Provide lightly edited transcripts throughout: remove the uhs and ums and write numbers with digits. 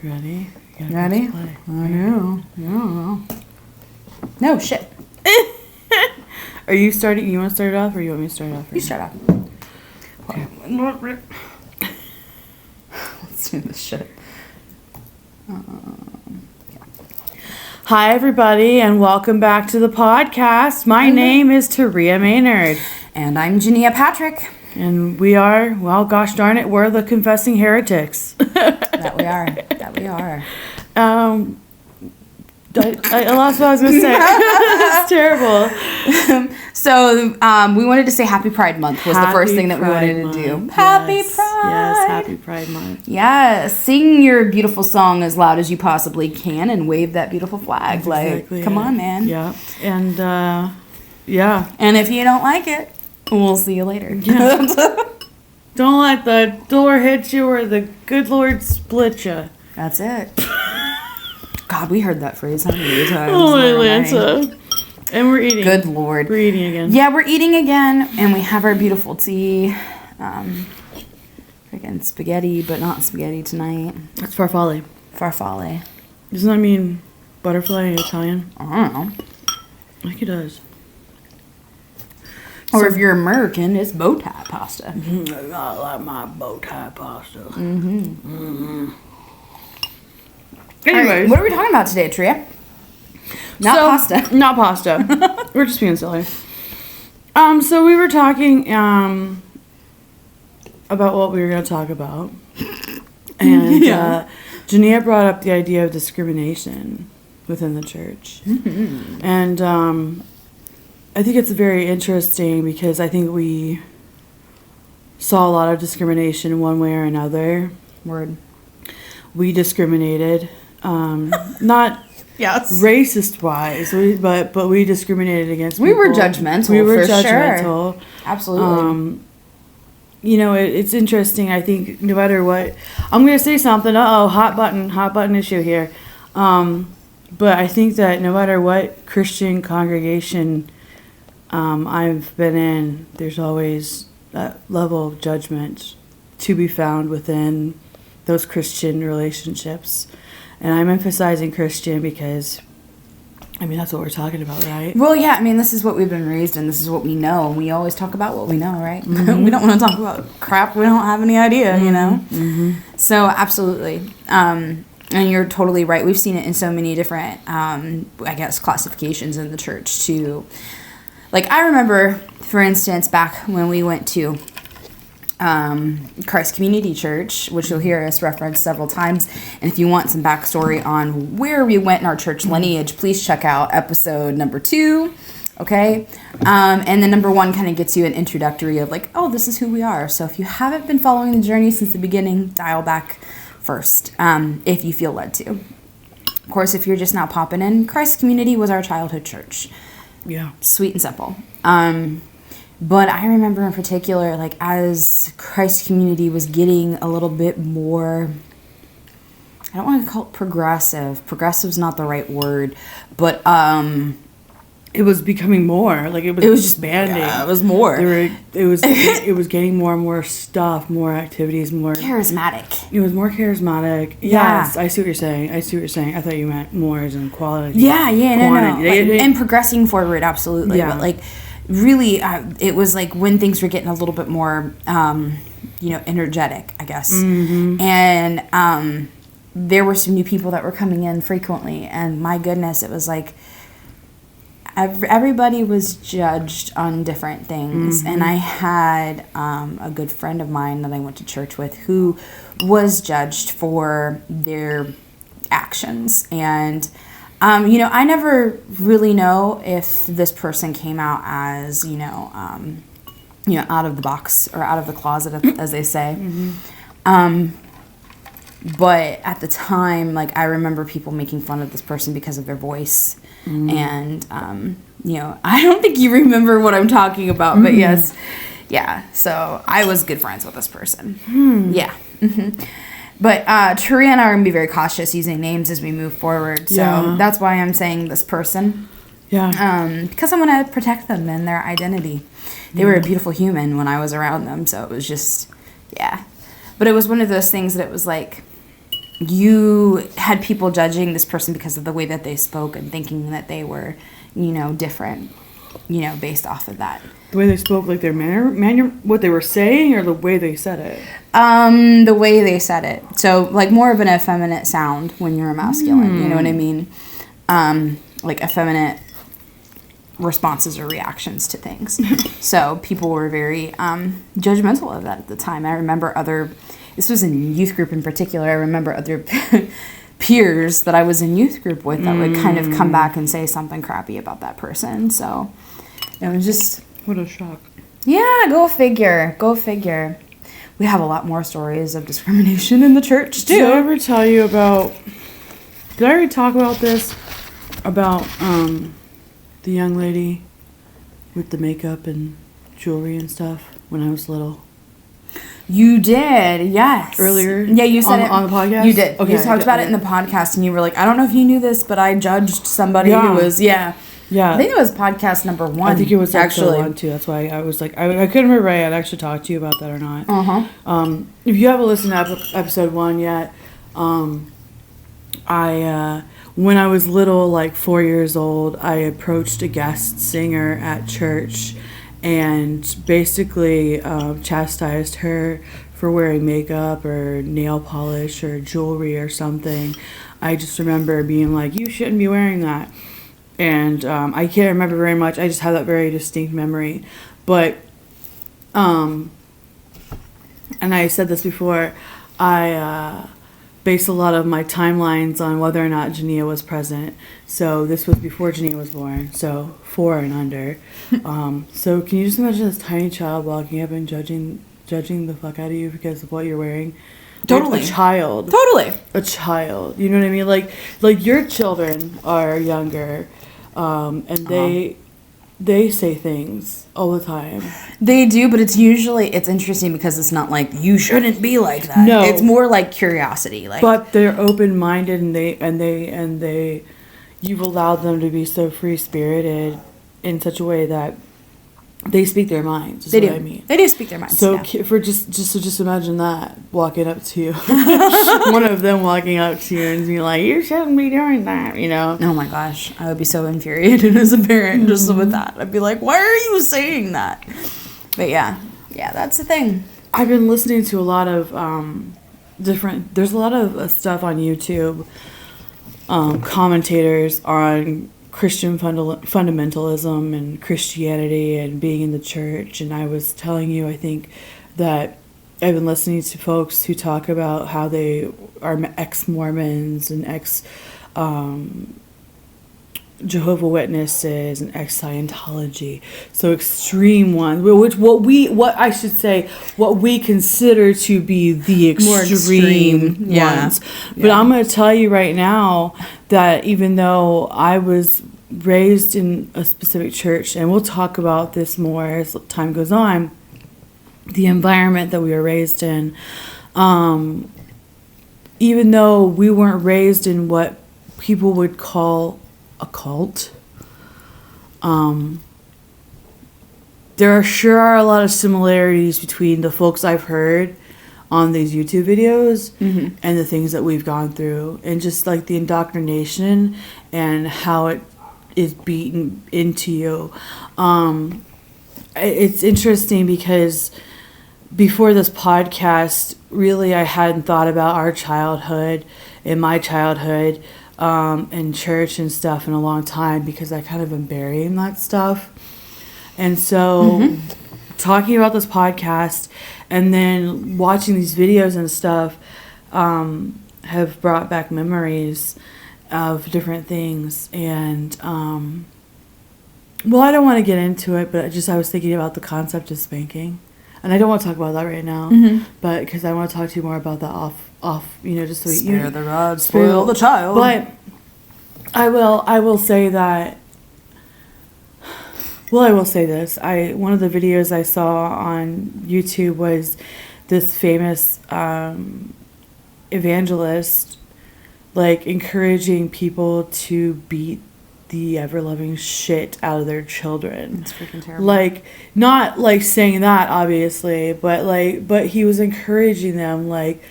Ready? Ready? I know. No, shit. Are you starting? You want to start off or you want me to start off? You start off. Okay. Let's do this shit. Hi, everybody, and welcome back to the podcast. My name is Taria Maynard. And I'm Jania Patrick. And we are, well, gosh darn it, we're the confessing heretics. That we are. I lost what I was going to say. It's terrible. So, we wanted to say Happy Pride Month was the first thing that we wanted to do. Happy Pride! Yes, Happy Pride Month. Yes, sing your beautiful song as loud as you possibly can and wave that beautiful flag. Exactly, like, come on, man. Yeah, and, yeah. And if you don't like it, we'll see you later. Yeah. Don't let the door hit you or the good Lord split you. That's it. God, we heard that phrase how many times? Oh, Atlanta. And we're eating. Good Lord. We're eating again. Yeah, we're eating again, and we have our beautiful tea. Freaking spaghetti, but not spaghetti tonight. It's farfalle. Farfalle. Doesn't that mean butterfly in Italian? I don't know. I think it does. Or if you're American, it's bow tie pasta. I like my bow tie pasta. Anyways, right, what are we talking about today, Tria? Not pasta. Not pasta. We're just being silly. So we were talking about what we were going to talk about. And Jania brought up the idea of discrimination within the church. Mm-hmm. And I think it's very interesting because I think we saw a lot of discrimination one way or another. Word. We discriminated. Not racist wise, but we discriminated against people. We were judgmental. We were for judgmental. Sure. Absolutely. You know, it's interesting. I think no matter what, I'm gonna say something. Hot button issue here. But I think that no matter what Christian congregation I've been in, there's always that level of judgment to be found within those Christian relationships. And I'm emphasizing Christian because, I mean, that's what we're talking about, right? Well, yeah, I mean, this is what we've been raised in. This is what we know. We always talk about what we know, right? Mm-hmm. We don't want to talk about crap we don't have any idea, you know? Mm-hmm. So, absolutely. And you're totally right. We've seen it in so many different, I guess, classifications in the church, too. Like, I remember, for instance, back when we went to Christ Community Church, which you'll hear us reference several times. And if you want some backstory on where we went in our church lineage, please check out episode number 2. Okay. And then number 1 kind of gets you an introductory of like, oh, this is who we are. So if you haven't been following the journey since the beginning, dial back first, if you feel led to. Of course, if you're just now popping in, Christ Community was our childhood church. Yeah. Sweet and simple. But I remember in particular, like, as Christ Community was getting a little bit more, I don't want to call it progressive. Progressive's not the right word, but it was becoming more. Like, it was expanding. Yeah, it was more. It was getting more and more stuff, more activities, more charismatic. It was more charismatic. Yeah. Yes, I see what you're saying. I thought you meant more as in quality. Yeah, no. Like, and progressing forward, absolutely. Yeah. But, like, really, it was like when things were getting a little bit more, energetic, I guess. Mm-hmm. And there were some new people that were coming in frequently. And my goodness, it was like everybody was judged on different things. Mm-hmm. And I had a good friend of mine that I went to church with who was judged for their actions. And I never really know if this person came out as, out of the box or out of the closet, as they say. Mm-hmm. But at the time, like, I remember people making fun of this person because of their voice. Mm-hmm. And, I don't think you remember what I'm talking about, but yes. Yeah. So I was good friends with this person. Hmm. Yeah. Mm-hmm. But Taria and I are going to be very cautious using names as we move forward. So that's why I'm saying this person. Yeah. Because I want to protect them and their identity. They were a beautiful human when I was around them. So it was just, yeah. But it was one of those things that it was like, you had people judging this person because of the way that they spoke and thinking that they were, different, based off of that. The way they spoke, like their manner, what they were saying, or the way they said it? The way they said it. So, like, more of an effeminate sound when you're masculine. You know what I mean? Like, effeminate responses or reactions to things. So, people were very judgmental of that at the time. I remember this was in youth group in particular, I remember other peers that I was in youth group with that would kind of come back and say something crappy about that person. So, it was just... What a shock. Yeah, go figure. Go figure. We have a lot more stories of discrimination in the church, too. Did I ever tell you about... Did I already talk about this? About the young lady with the makeup and jewelry and stuff when I was little? You did, yes. Earlier? Yeah, you said it. On the podcast? You did. Okay, you talked about it in the podcast, and you were like, I don't know if you knew this, but I judged somebody who was... Yeah. Yeah. I think it was podcast number 1. I think it was actually 1 too. That's why I was like, I couldn't remember if I had actually talked to you about that or not. Uh-huh. If you haven't listened to episode 1 yet, I when I was little, like 4 years old, I approached a guest singer at church and basically chastised her for wearing makeup or nail polish or jewelry or something. I just remember being like, you shouldn't be wearing that. And I can't remember very much. I just have that very distinct memory. But, and I said this before, I based a lot of my timelines on whether or not Jania was present. So this was before Jania was born, so 4 and under. So can you just imagine this tiny child walking up and judging the fuck out of you because of what you're wearing? Totally. Like a child. Totally. A child. You know what I mean? Like your children are younger, and they say things all the time. They do, but it's interesting because it's not like you shouldn't be like that. No. It's more like curiosity. But they're open-minded and they you've allowed them to be so free-spirited in such a way that they speak their minds. They do. What I mean. They do speak their minds. So yeah. for just imagine that walking up to you, one of them walking up to you and being like, "You shouldn't be doing that," you know. Oh my gosh, I would be so infuriated as a parent just with that. I'd be like, "Why are you saying that?" But yeah, that's the thing. I've been listening to a lot of there's a lot of stuff on YouTube, commentators on Christian fundamentalism and Christianity and being in the church. And I was telling you, I think, that I've been listening to folks who talk about how they are ex-Mormons and Jehovah's Witnesses and ex-Scientology, so extreme ones, what we consider to be the extreme ones. But I'm going to tell you right now that even though I was raised in a specific church, and we'll talk about this more as time goes on, the environment that we were raised in, even though we weren't raised in what people would call a cult, there are a lot of similarities between the folks I've heard on these YouTube videos and the things that we've gone through, and just like the indoctrination and how it is beaten into you. It's interesting because before this podcast, really I hadn't thought about our childhood and my childhood in church and stuff in a long time, because I kind of been burying that stuff. And so talking about this podcast and then watching these videos and stuff have brought back memories of different things. And well, I don't want to get into it, but I was thinking about the concept of spanking. And I don't want to talk about that right now, but because I want to talk to you more about that off, just so spare the rod, spoil the child. But I will say that. Well, I will say this. One of the videos I saw on YouTube was this famous evangelist, like, encouraging people to beat the ever-loving shit out of their children. It's freaking terrible. Like, not like saying that, obviously, but he was encouraging them, like,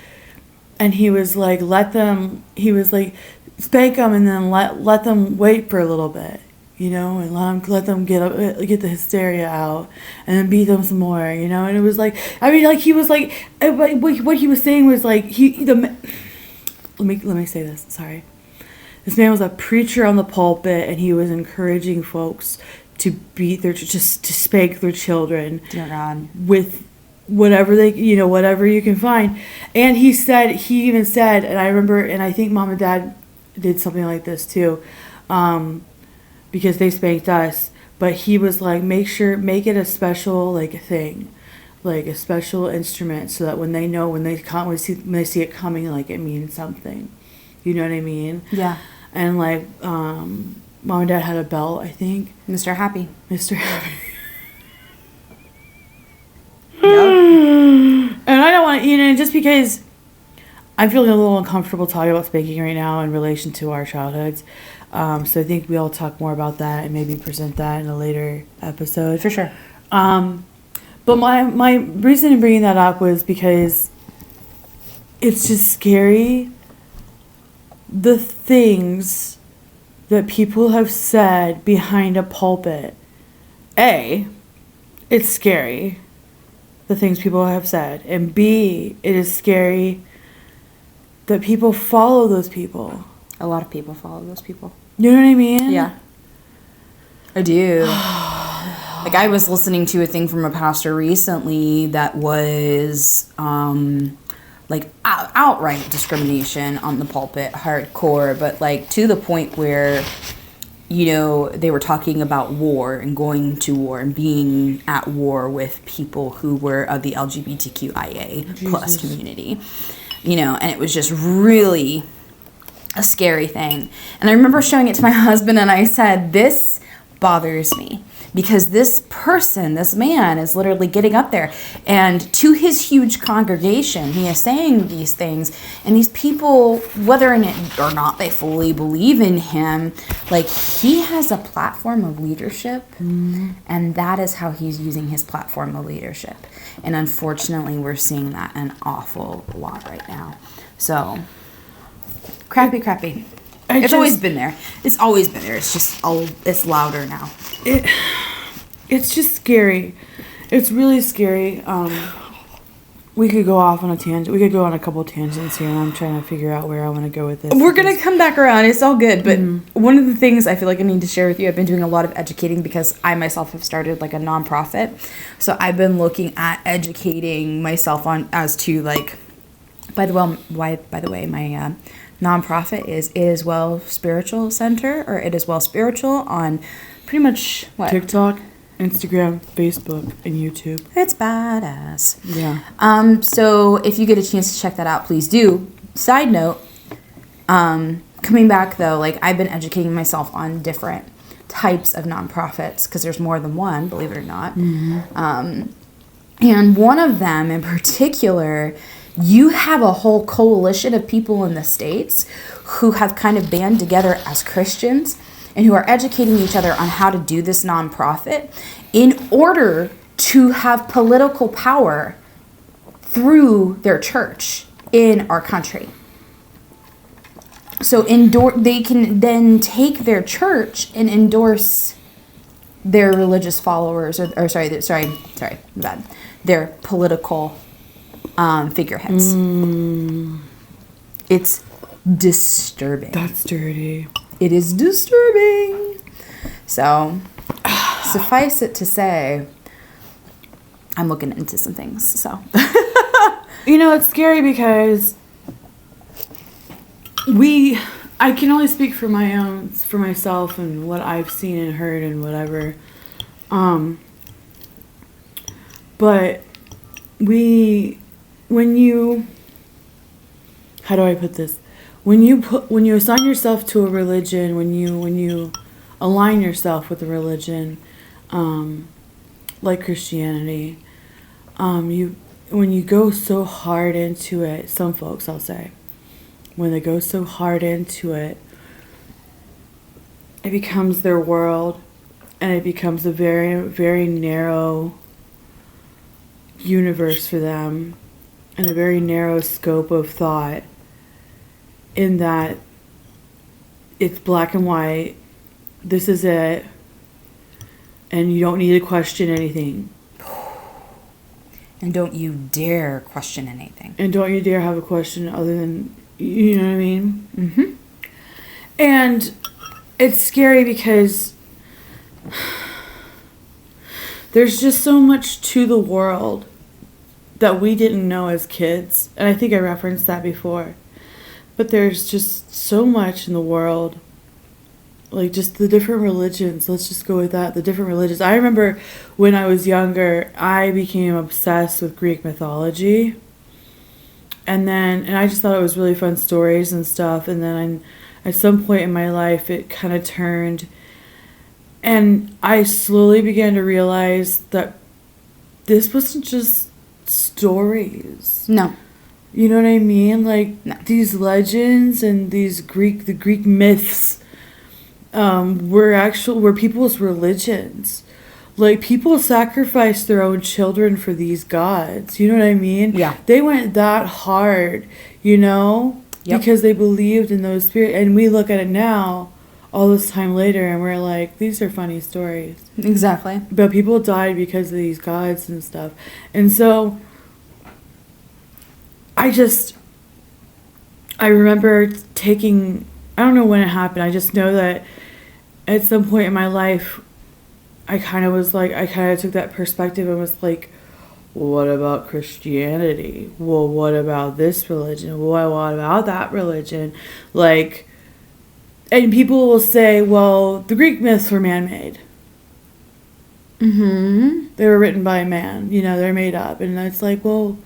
and he was like, spank them and then let them wait for a little bit, and let them get the hysteria out, and then beat them some more, and it was like, I mean, like, he was like, what he was saying was like, let me say this, sorry. This man was a preacher on the pulpit, and he was encouraging folks to to spank their children. Dear God. With whatever whatever you can find. And he even said, and I remember, and I think Mom and Dad did something like this too, because they spanked us, but he was like, make it a special, like, thing, like a special instrument, so that when they see it coming, like, it means something. You know what I mean? Yeah. And like, Mom and Dad had a belt, I think. Mr. Happy. Mr. Happy. Yep. And I don't want to, just because I'm feeling a little uncomfortable talking about spanking right now in relation to our childhoods. So I think we'll talk more about that and maybe present that in a later episode. For sure. But my reason in bringing that up was because it's just scary, the things that people have said behind a pulpit. It's scary, the things people have said. And B, it is scary that people follow those people. A lot of people follow those people. You know what I mean? Yeah. I do. Like, I was listening to a thing from a pastor recently that was, like, outright discrimination on the pulpit, hardcore, but, like, to the point where, they were talking about war and going to war and being at war with people who were of the LGBTQIA plus community, and it was just really a scary thing. And I remember showing it to my husband, and I said, this bothers me, because this man is literally getting up there, and to his huge congregation, he is saying these things, and these people, whether or not they fully believe in him, like, he has a platform of leadership, and that is how he's using his platform of leadership. And unfortunately, we're seeing that an awful lot right now. So, crappy. It's always been there. It's always been there. It's just, it's louder now. It's just scary. It's really scary. We could go off on a tangent. We could go on a couple tangents here, and I'm trying to figure out where I want to go with this. We're going to come back around. It's all good. But one of the things I feel like I need to share with you, I've been doing a lot of educating because I myself have started, like, a nonprofit. So I've been looking at educating myself on as to, like, by the way, my nonprofit is It Is Well Spiritual Center, or It Is Well Spiritual, on pretty much what? TikTok, Instagram, Facebook, and YouTube. It's badass. Yeah. So if you get a chance to check that out, please do. Side note, coming back though, like, I've been educating myself on different types of nonprofits, because there's more than one, believe it or not. And one of them in particular, you have a whole coalition of people in the States who have kind of band together as Christians and who are educating each other on how to do this nonprofit in order to have political power through their church in our country. So they can then take their church and endorse their religious followers, their political figureheads. It's disturbing. That's dirty. It is disturbing. So, suffice it to say, I'm looking into some things. So, it's scary because I can only speak for myself and what I've seen and heard and whatever. But how do I put this? When you assign yourself to a religion, when you align yourself with a religion, like Christianity, when you go so hard into it, some folks, I'll say, when they go so hard into it, it becomes their world, and it becomes a very, very narrow universe for them, and a very narrow scope of thought. in that it's black and white. This is it. And you don't need to question anything. And don't you dare question anything. And don't you dare have a question other than, you know what I mean? Mm-hmm. And it's scary because there's just so much to the world that we didn't know as kids. And I think I referenced that before. But there's just so much in the world. Like, just the different religions. Let's just go with that. The different religions. I remember when I was younger, I became obsessed with Greek mythology. And I just thought it was really fun stories and stuff. And then at some point in my life, it kind of turned. And I slowly began to realize that this wasn't just stories. No. You know what I mean? Like, No. These legends and the Greek myths were people's religions. Like, people sacrificed their own children for these gods. You know what I mean? Yeah. They went that hard, you know? Yep. Because they believed in those spirits. And we look at it now, all this time later, and we're like, these are funny stories. Exactly. But people died because of these gods and stuff. And so I remember taking, I don't know when it happened. I just know that at some point in my life, I kind of took that perspective and was like, well, what about Christianity? Well, what about this religion? Well, what about that religion? Like, and people will say, well, the Greek myths were man-made. Mm-hmm. They were written by a man. You know, they're made up. And it's like, well,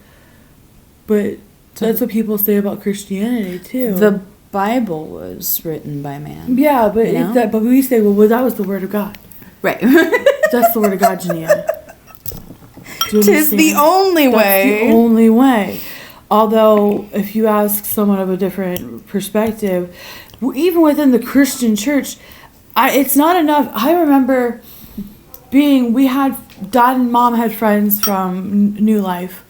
but that's what people say about Christianity, too. The Bible was written by man. Yeah, but You know? but we say, well, that was the word of God. Right. That's the word of God, Jania. Do you Tis the understand? only That's way. the only way. Although, if you ask someone of a different perspective, even within the Christian church, it's not enough. I remember Dad and Mom had friends from New Life,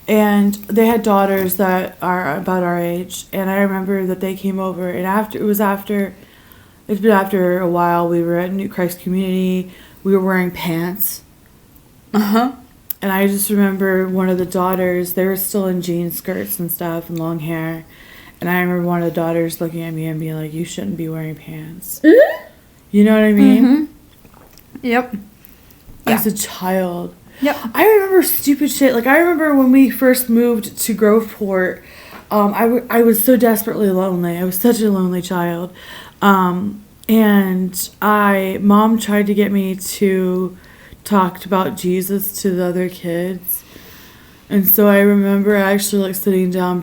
and they had daughters that are about our age. And I remember that they came over, and it's been after a while. We were at New Christ Community. We were wearing pants. Uh-huh. And I just remember one of the daughters, they were still in jean skirts and stuff and long hair. And I remember one of the daughters looking at me and being like, you shouldn't be wearing pants. Mm-hmm. You know what I mean? Mm-hmm. Yep. As a child. Yep. I remember stupid shit. Like, I remember when we first moved to Groveport, I was so desperately lonely. I was such a lonely child. And Mom tried to get me to talk about Jesus to the other kids. And so I remember actually, like, sitting down,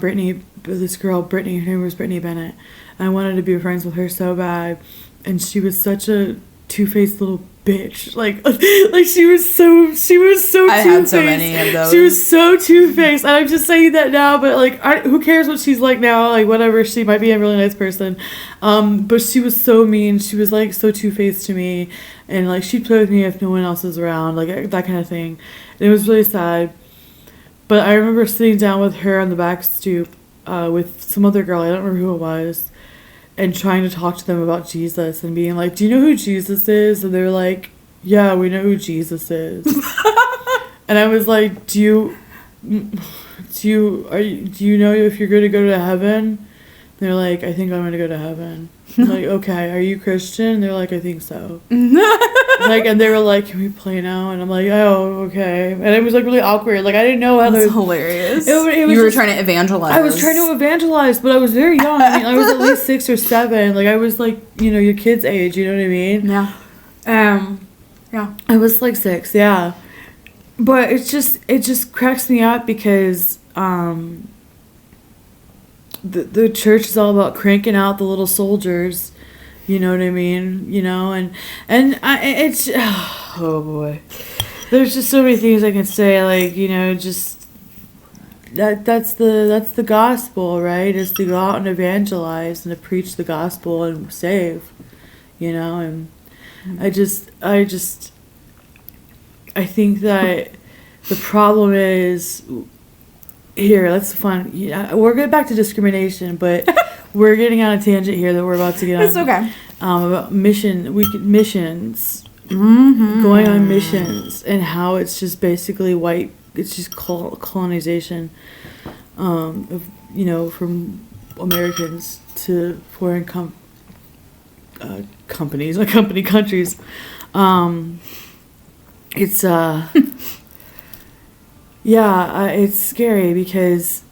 this girl, Brittany, her name was Brittany Bennett. And I wanted to be friends with her so bad. And she was such a two-faced little bitch. Like she was so two-faced. I had so many of those. She was so two-faced. And I'm just saying that now, but, like, who cares what she's like now? Like, whatever, she might be a really nice person. But she was so mean. She was, like, so two-faced to me. And, like, she'd play with me if no one else was around, like, that kind of thing. And it was really sad. But I remember sitting down with her on the back stoop with some other girl, I don't remember who it was, and trying to talk to them about Jesus and being like, do you know who Jesus is? And they're like, yeah, we know who Jesus is. And I was like, do you know if you're going to go to heaven? They're like, I think I'm going to go to heaven. I'm like, okay, are you Christian? And they're like, I think so. Like, and they were like, can we play now? And I'm like, oh, okay. And it was, like, really awkward. Like, I didn't know how That's hilarious. It was you were just, trying to evangelize. I was trying to evangelize, but I was very young. I mean, I was at least 6 or 7. Like, I was, like, you know, your kid's age, you know what I mean? Yeah. Yeah. I was, like, 6, yeah. But it just cracks me up because the church is all about cranking out the little soldiers. You know what I mean? You know, it's oh boy, there's just so many things I can say. Like, you know, just that's the gospel, right? Is to go out and evangelize and to preach the gospel and save. You know, and I think that the problem is here, that's fun. Yeah, we're getting back to discrimination, but we're getting on a tangent here that we're about to get on. It's okay. About missions, going on missions, and how it's just basically white. It's just colonization, of, from Americans to foreign companies, like countries. It's it's scary because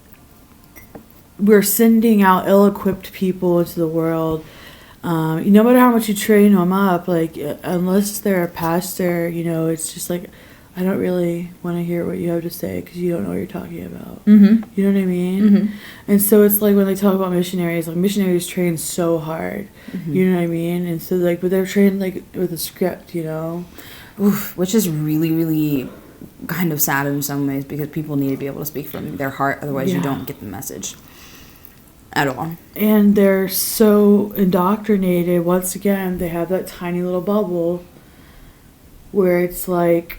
we're sending out ill-equipped people into the world. No matter how much you train them up, like, unless they're a pastor, it's just like, I don't really want to hear what you have to say because you don't know what you're talking about. You know what I mean? And so it's like when they talk about missionaries, like, missionaries train so hard. You know what I mean? And so, like, but they're trained, like, with a script, Oof, which is really, really kind of sad in some ways because people need to be able to speak from their heart, otherwise you don't get the message at all. And they're so indoctrinated. Once again, they have that tiny little bubble where it's like,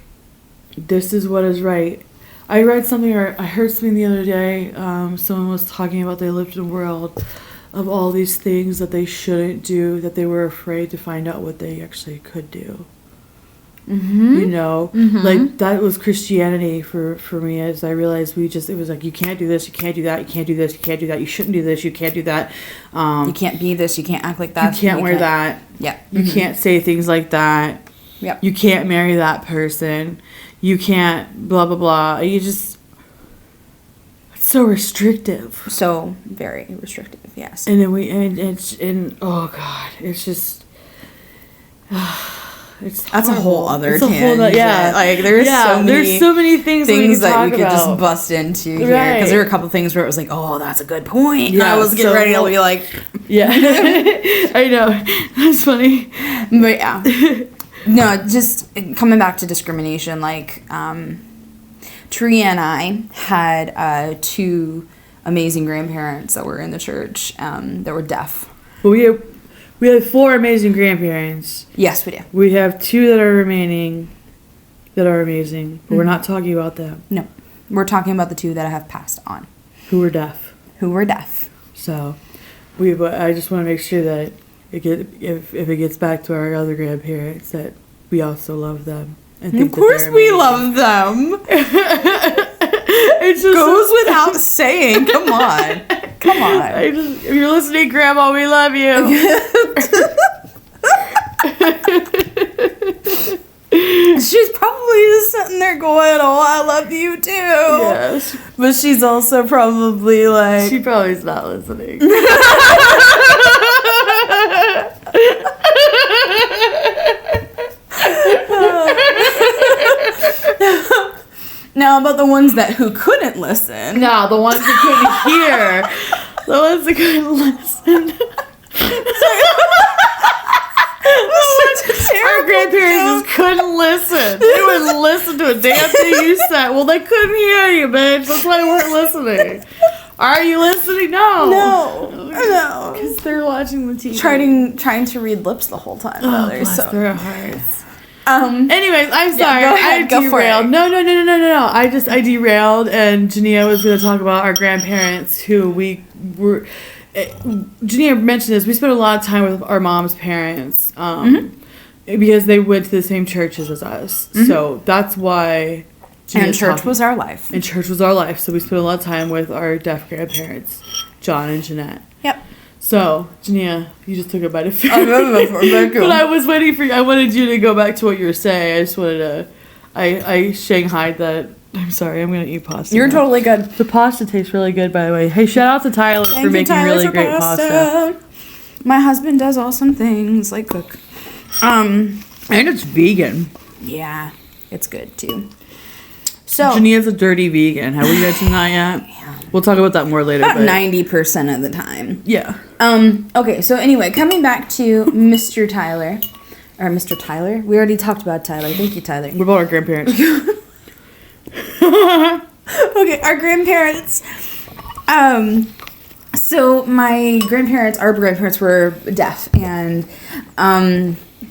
this is what is right. I read something, or I heard something the other day. Someone was talking about they lived in a world of all these things that they shouldn't do, that they were afraid to find out what they actually could do. Like, that was Christianity for me, as I realized it was like, you can't do this, you can't do that, you can't do this, you can't do that, you shouldn't do this, you can't do that. You can't be this, you can't act like that. You can't wear that. Yeah. You can't say things like that. Yep. You can't marry that person. You can't blah, blah, blah. It's so restrictive. So very restrictive, yes. And then oh God, it's just... That's a whole other tangent. Like, there's so many things that we could about. just bust into here, because there were a couple things where it was like, oh, that's a good point. Yeah, I was getting ready to be like, I know, that's funny. But yeah, no, just coming back to discrimination. Like, Tree and I had 2 amazing grandparents that were in the church that were deaf. Well, we have 4 amazing grandparents. Yes, we do. We have 2 that are remaining that are amazing, but we're not talking about them. No. We're talking about the 2 that have passed on. Who were deaf. So, I just want to make sure that if it gets back to our other grandparents, that we also love them. And think of course we love them. It just goes without saying. Come on. If you're listening, Grandma, we love you. She's probably just sitting there going, oh, I love you too. Yes. But she's also probably like... She probably is not listening. Now, about the ones who couldn't listen. No, the ones that couldn't hear. The ones that couldn't listen. Our grandparents just couldn't listen. They wouldn't listen to a damn thing you said. Well, they couldn't hear you, bitch. That's why they weren't listening. Are you listening? No. Because they're watching the TV. Trying to read lips the whole time. Oh, bless their hearts. Anyways, I'm sorry. Go ahead, I derailed. No. I derailed, and Jania was going to talk about our grandparents who we were... Jania mentioned this. We spent a lot of time with our mom's parents because they went to the same churches as us. So that's why... And church was our life. So we spent a lot of time with our deaf grandparents, John and Jeanette. Yep. So, Jania, you just took a bite of food. Very cool. But I was waiting for you. I wanted you to go back to what you were saying. I just wanted to... I shanghaied that. I'm sorry. I'm going to eat pasta. You're totally good. The pasta tastes really good, by the way. Hey, shout out to Tyler for making really great pasta. My husband does awesome things, like cook. And it's vegan. Yeah, it's good, too. So Jania's a dirty vegan. Have we mentioned that yet? Yeah. We'll talk about that more later. About 90% of the time. Yeah. Okay, so anyway, coming back to Mr. Tyler. Or Mr. Tyler? We already talked about Tyler. Thank you, Tyler. What about our grandparents? Okay, our grandparents. So our grandparents were deaf, and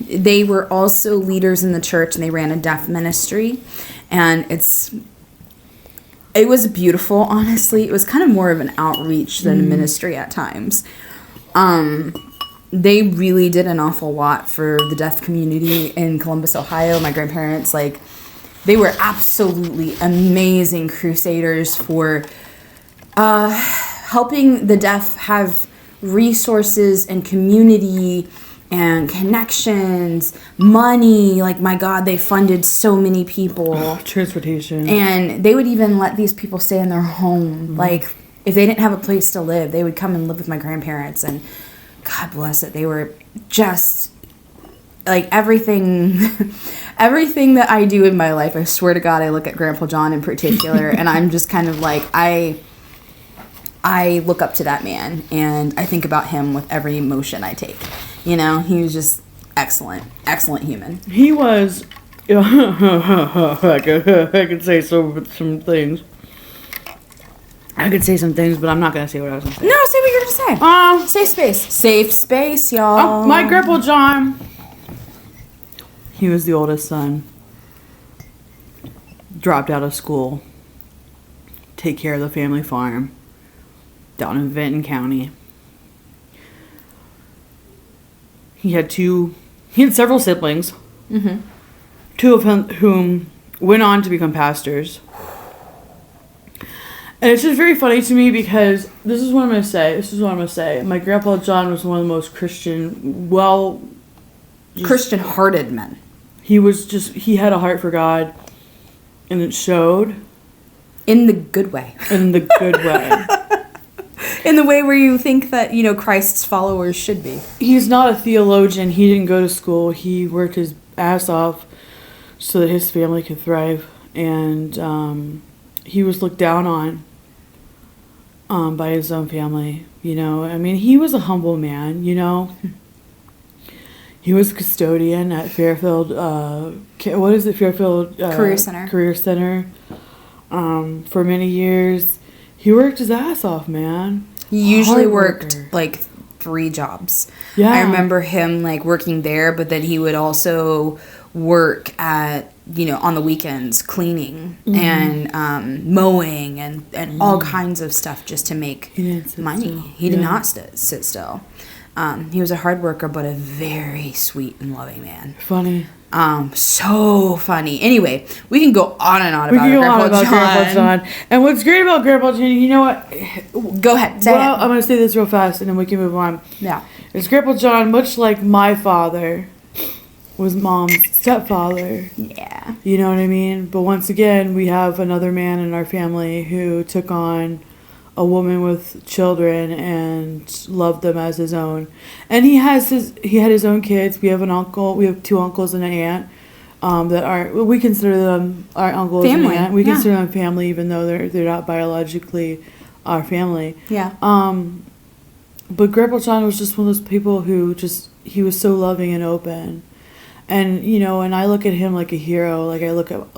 they were also leaders in the church, and they ran a deaf ministry. And it's It was beautiful, honestly. It was kind of more of an outreach than a ministry at times. They really did an awful lot for the deaf community in Columbus, Ohio. My grandparents, like, they were absolutely amazing crusaders for helping the deaf have resources and community and connections, money. Like, my God, they funded so many people. Transportation. And they would even let these people stay in their home. Like, if they didn't have a place to live, they would come and live with my grandparents. And God bless it, they were just, like, everything that I do in my life, I swear to God, I look at Grandpa John in particular, and I'm just kind of like, I look up to that man, and I think about him with every emotion I take. You know, he was just excellent human. He was, I could say some things. I could say some things, but I'm not going to say what I was going to say. No, say what you're going to say. Safe space. Safe space, y'all. My Grandpa John, he was the oldest son. Dropped out of school. Take care of the family farm. Down in Vinton County. He had several siblings. Mm-hmm. Two of whom went on to become pastors. And it's just very funny to me because this is what I'm going to say. My Grandpa John was one of the most Christian-hearted men. He had a heart for God. And it showed. In the good way. In the good way. In the way where you think that, you know, Christ's followers should be. He's not a theologian. He didn't go to school. He worked his ass off so that his family could thrive. And he was looked down on by his own family. You know, I mean, he was a humble man, you know. He was a custodian at Fairfield, Fairfield Career Center for many years. He worked his ass off, man. He usually worked like 3 jobs. Yeah. I remember him like working there, but then he would also work at, you know, on the weekends, cleaning and mowing and all kinds of stuff just to make money. He did not sit still. He was a hard worker, but a very sweet and loving man. Funny. So funny. Anyway, we can go on and on about Grandpa John. And what's great about Grandpa John, you know what? Go ahead. Say it. I'm going to say this real fast, and then we can move on. Yeah. It's Grandpa John, much like my father was Mom's stepfather. Yeah. You know what I mean? But once again, we have another man in our family who took on a woman with children and loved them as his own. And he had his own kids. We have an uncle. We have 2 uncles and an aunt we consider them our uncles and aunt. We consider them family, even though they're not biologically our family. Yeah. But Grandpa John was just one of those people who he was so loving and open. And, you know, and I look at him like a hero. Like I look at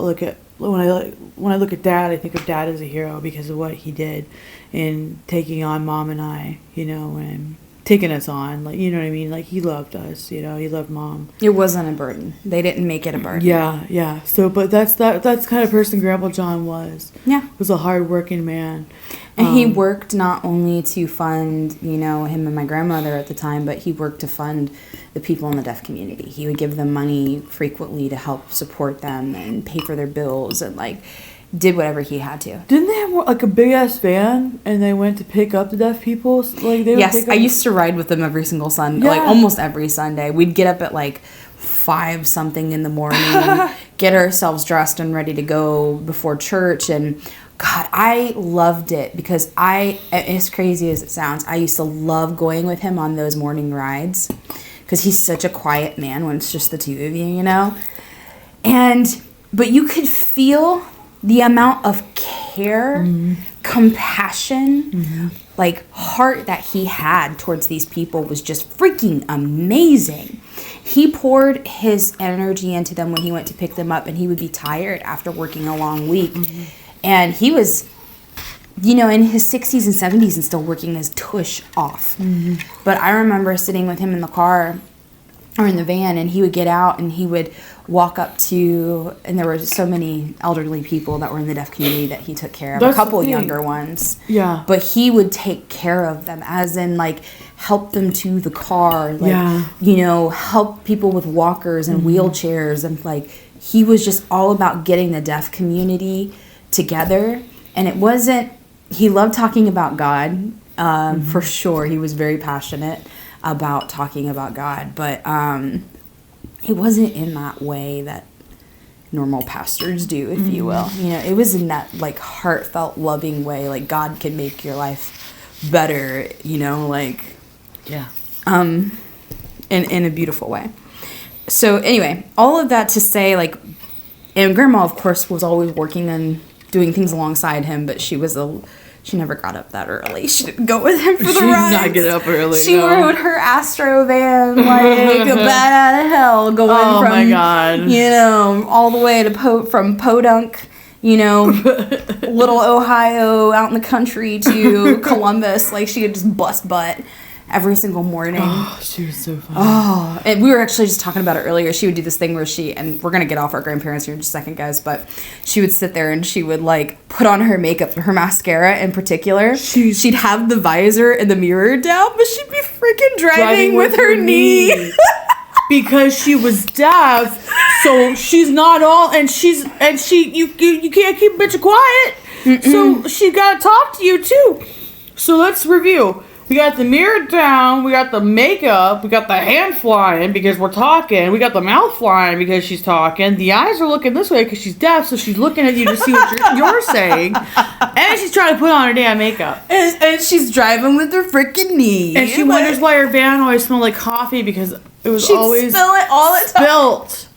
when I look at Dad, I think of Dad as a hero because of what he did in taking on Mom and I, you know, and taking us on, like, you know what I mean? Like, he loved us, you know, he loved Mom. It wasn't a burden. They didn't make it a burden. Yeah. So, but that's the kind of person Grandpa John was. Yeah. Was a hard-working man. And he worked not only to fund, you know, him and my grandmother at the time, but he worked to fund the people in the deaf community. He would give them money frequently to help support them and pay for their bills and, like, did whatever he had to. Didn't they have like a big ass van and they went to pick up the deaf people? Like they yes, I used to ride with them every single Sunday, like almost every Sunday. We'd get up at like 5 something in the morning, get ourselves dressed and ready to go before church. And God, I loved it because as crazy as it sounds, I used to love going with him on those morning rides because he's such a quiet man when it's just the 2 of you, you know? But you could feel the amount of care, compassion, like heart that he had towards these people was just freaking amazing. He poured his energy into them when he went to pick them up, and he would be tired after working a long week. And he was, you know, in his 60s and 70s and still working his tush off. But I remember sitting with him in the car or in the van, and he would get out and he would walk up to, and there were so many elderly people that were in the deaf community that he took care of. That's a couple the thing. younger ones. Yeah. But he would take care of them, as in, like, help them to the car. Like, Yeah. you know, help people with walkers and wheelchairs. And, like, he was just all about getting the deaf community together. And it wasn't, he loved talking about God, for sure. He was very passionate about talking about God, but it wasn't in that way that normal pastors do, if you will. You know, it was in that, like, heartfelt, loving way, like, God can make your life better, you know, like, Yeah. in a beautiful way. So anyway, all of that to say, like, and Grandma, of course, was always working and doing things alongside him, but she never got up that early. She didn't go with him for the She did rides. not get up early, She no. rode her Astro van like a bat out of hell, going Oh, from, my God. you know, all the way to from Podunk, you know, little Ohio out in the country to Columbus. Like, she would just bust butt every single morning. Oh, she was so funny. Oh, and we were actually just talking about it earlier. She would do this thing where and we're going to get off our grandparents here in just a second, guys, but she would sit there and she would, like, put on her makeup, her mascara in particular. She'd have the visor and the mirror down, but she'd be freaking driving with her knee. Because she was deaf, so she's not all, and you can't keep a bitch quiet. So she got to talk to you too. So let's review. We got the mirror down, we got the makeup, we got the hand flying because we're talking, we got the mouth flying because she's talking, the eyes are looking this way because she's deaf, so she's looking at you to see what you're saying, and she's trying to put on her damn makeup. And she's driving with her freaking knee. And she wonders why her van always smelled like coffee because it was She'd always spill it all the time. spilt.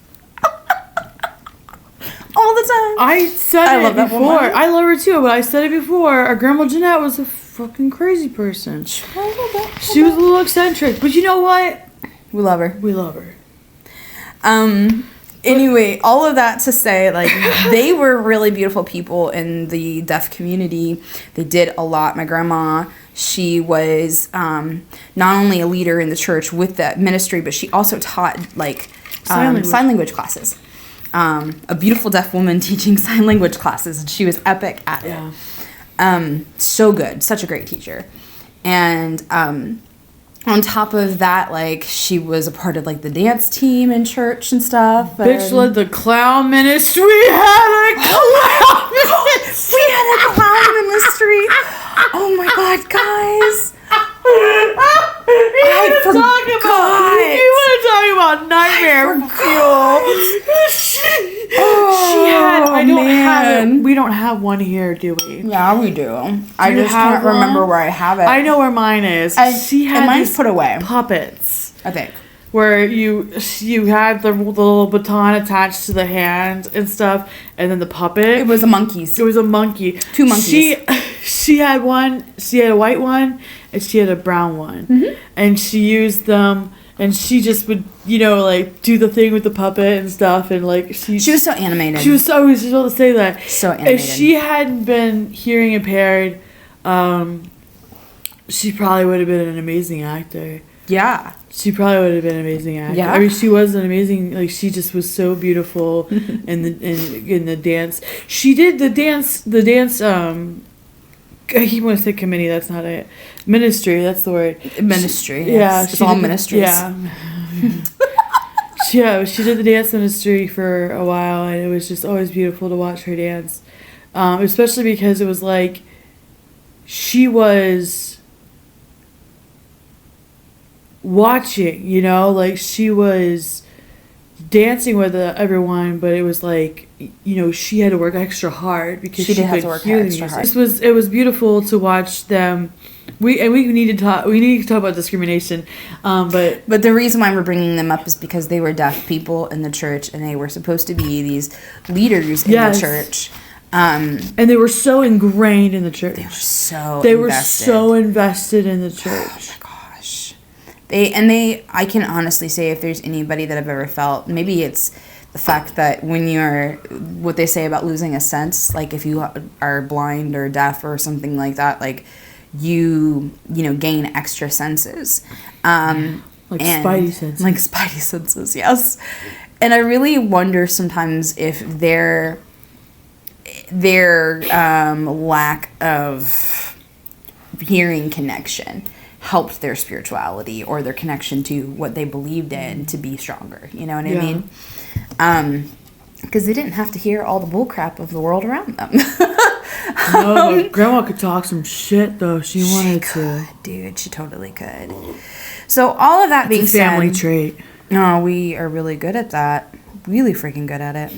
All the time. I said I it love that before. woman. I love her too, but I said it before. Our grandma Jeanette was a fucking crazy person. She was a little eccentric, but you know what? We love her. We love her. Anyway, all of that to say, like, they were really beautiful people in the deaf community. They did a lot. My grandma, she was not only a leader in the church with that ministry, but she also taught, like, sign language classes. A beautiful deaf woman teaching sign language classes, and she was epic at it. So good. Such a great teacher. And on top of that, like, she was a part of, like, the dance team in church and stuff. Bitch led the clown ministry. We had a clown ministry. We had a clown ministry. Oh my God, guys. You want to talk about nightmare fuel. We don't have one here, do we? Yeah, we do. I just can't remember where I have it. I know where mine is. She had mine's these put away, puppets. I think. Where you had the little baton attached to the hand and stuff, and then the puppet. It was a monkeys. It was a monkey. 2 monkeys. She had one. She had a white one, and she had a brown one, and she used them. And she just would, you know, like, do the thing with the puppet and stuff, and, like, she was so animated. She was so, I was just about to say that. So animated. If she hadn't been hearing impaired, she probably would have been an amazing actor. Yeah. She probably would have been an amazing actor. Yeah. I mean, she was an amazing, like, she just was so beautiful in the dance. She did the dance, I keep wanting to say committee, that's not it. Ministry, that's the word. Ministry, yes. It's all ministries. Yeah. She did the dance ministry for a while, and it was just always beautiful to watch her dance. Especially because it was like, she was watching, you know? Like, she was dancing with everyone, but it was like, you know, she had to work extra hard because she have could to work hear extra hard. It was beautiful to watch them. We need to talk about discrimination, but the reason why we're bringing them up is because they were deaf people in the church, and they were supposed to be these leaders in the church. And they were so ingrained in the church. They were so invested in the church. Oh my gosh. I can honestly say, if there's anybody that I've ever felt, maybe it's the fact that when you're, what they say about losing a sense, like if you are blind or deaf or something like that, like you know, gain extra senses. Like Like Spidey senses. Like Spidey senses, yes. And I really wonder sometimes if their lack of hearing connection helped their spirituality or their connection to what they believed in to be stronger. You know what I mean? Because they didn't have to hear all the bullcrap of the world around them. No, but Grandma could talk some shit though. She wanted to. Dude, she totally could. So all of that being It's a family said, trait. no, we are really good at that. Really freaking good at it.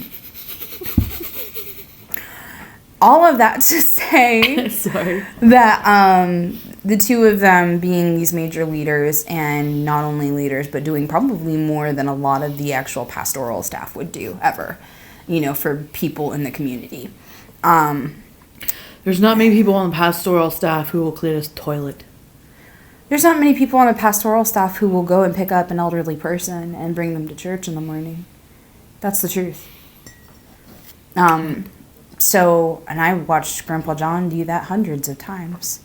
All of that to say Sorry. that the two of them being these major leaders, and not only leaders, but doing probably more than a lot of the actual pastoral staff would do ever, you know, for people in the community. There's not many people on the pastoral staff who will clean a toilet. There's not many people on the pastoral staff who will go and pick up an elderly person and bring them to church in the morning. That's the truth. So, and I watched Grandpa John do that hundreds of times.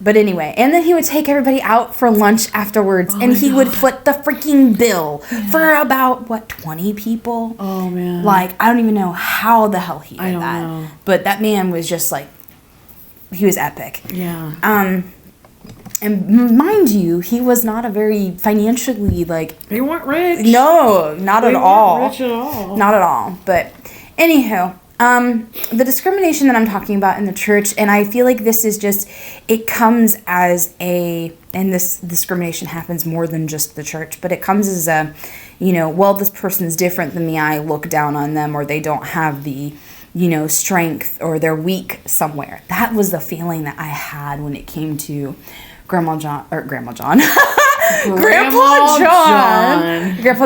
But anyway, and then he would take everybody out for lunch afterwards, and he would foot the freaking bill for about, 20 people? Oh, man. Like, I don't even know how the hell he did that. Know. But that man was just like, he was epic. Yeah. And mind you, he was not a very financially, like... They weren't rich. No, not at all. They weren't rich at all. Not at all. But, anywho... the discrimination that I'm talking about in the church, and I feel like this is just, it comes as and this discrimination happens more than just the church, but it comes as a, well, this person's different than me, I look down on them, or they don't have the, strength, or they're weak somewhere. That was the feeling that I had when it came to Grandpa John. Grandpa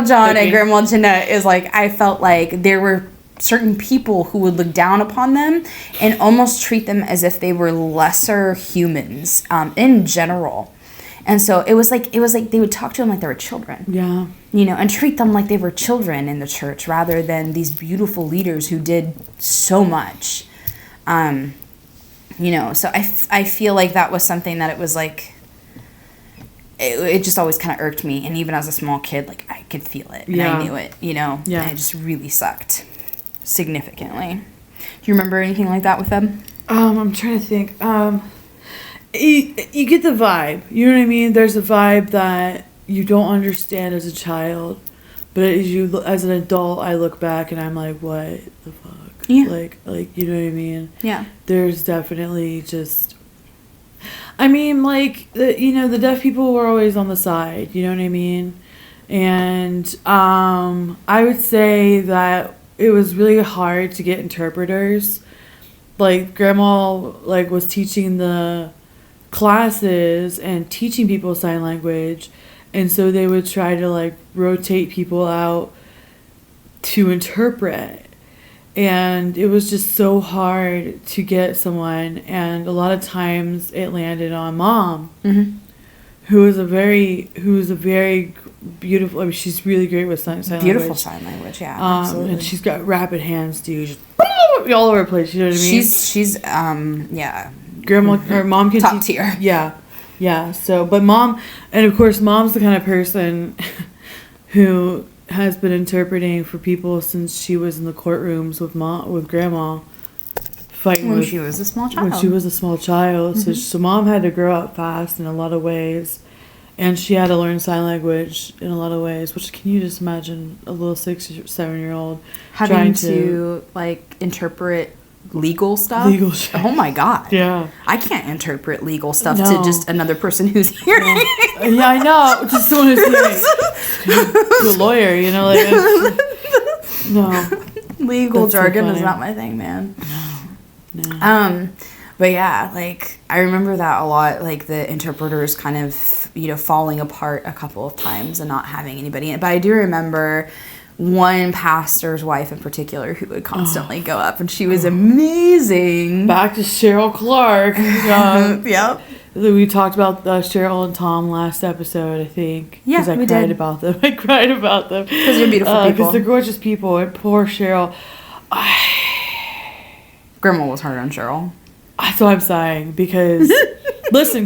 John and Grandma Jeanette is like, I felt like there were certain people who would look down upon them and almost treat them as if they were lesser humans in general. And so it was like they would talk to them like they were children. Yeah. And treat them like they were children in the church rather than these beautiful leaders who did so much. So I feel like that was something that it was like, it just always kind of irked me. And even as a small kid, like I could feel it and I knew it, Yeah. And it just really sucked. Significantly. Do you remember anything like that with them? I'm trying to think. You get the vibe. You know what I mean? There's a vibe that you don't understand as a child, but as an adult, I look back and I'm like, what the fuck? Yeah. Like you know what I mean? Yeah. There's definitely just. I mean, like the deaf people were always on the side. You know what I mean? And I would say that. It was really hard to get interpreters. Like, Grandma, was teaching the classes and teaching people sign language. And so they would try to, rotate people out to interpret. And it was just so hard to get someone. And a lot of times it landed on Mom, who is a very beautiful. I mean, she's really great with sign language. Beautiful sign language, yeah. Absolutely. And she's got rapid hands, dude. Just all over the place. You know what I mean? She's yeah. Grandma or Mom can top tier. Yeah. So, but Mom, and of course, Mom's the kind of person who has been interpreting for people since she was in the courtrooms with Grandma. When she was a small child. So Mom had to grow up fast in a lot of ways. And she had to learn sign language in a lot of ways, which can you just imagine a little 6 or 7-year-old having trying to interpret legal stuff? Legal shit. Oh my God. Yeah. I can't interpret legal stuff to just another person who's hearing. Yeah, I know. Just someone who's hearing. To a lawyer, no. Legal jargon is not my thing, man. No. But yeah, I remember that a lot, the interpreters kind of, falling apart a couple of times and not having anybody in it. But I do remember one pastor's wife in particular who would constantly go up, and she was amazing. Back to Cheryl Clark. Yep. We talked about Cheryl and Tom last episode, I think. Yeah, we did. Because I cried about them. Because they're beautiful people. Because they're gorgeous people. And poor Cheryl. Grandma was hard on Cheryl. So I'm sighing because, listen,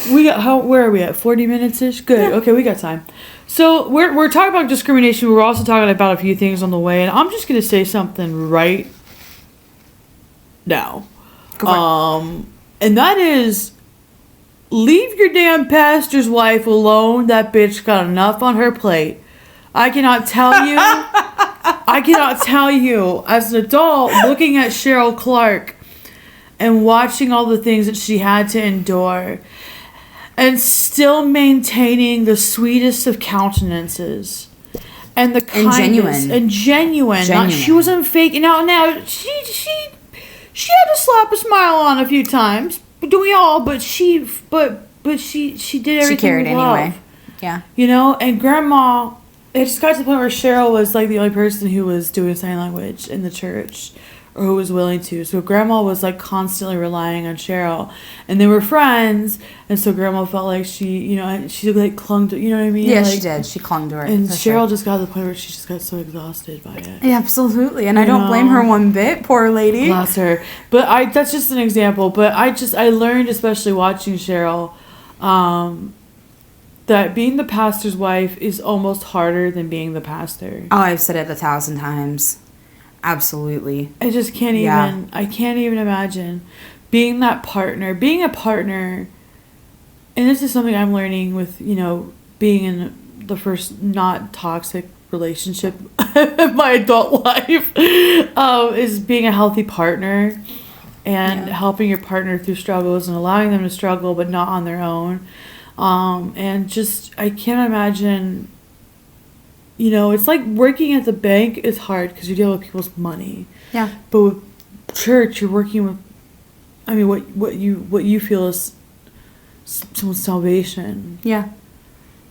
Where are we at? 40 minutes ish. Good. Yeah. Okay, we got time. So we're talking about discrimination. We're also talking about a few things on the way, and I'm just gonna say something right now. Go for it. And that is, leave your damn pastor's wife alone. That bitch got enough on her plate. I cannot tell you. I cannot tell you, as an adult, looking at Cheryl Clark and watching all the things that she had to endure, and still maintaining the sweetest of countenances, and the kindness, genuine. and genuine. She wasn't faking out. Now she had to slap a smile on a few times. Do we all? But she did everything. She cared with love. anyway. Yeah. You know, and Grandma, it just got to the point where Cheryl was like the only person who was doing sign language in the church, or who was willing to. So Grandma was like constantly relying on Cheryl, and they were friends, and so Grandma felt like she like clung to, you know what I mean? Yeah, like, she did. She clung to her. And for Cheryl sure. just got to the point where she just got so exhausted by it. Yeah, absolutely. And I don't blame her one bit. Poor lady. Bless her. But that's just an example. But I learned, especially watching Cheryl, that being the pastor's wife is almost harder than being the pastor. Oh, I've said it 1,000 times. Absolutely. I just can't even, Yeah. I can't even imagine being that partner, being a partner. And this is something I'm learning with, being in the first not toxic relationship of my adult life, is being a healthy partner and helping your partner through struggles and allowing them to struggle, but not on their own. And just, I can't imagine, it's like working at the bank is hard because you deal with people's money. Yeah. But with church, you're working with, what you feel is someone's salvation. Yeah.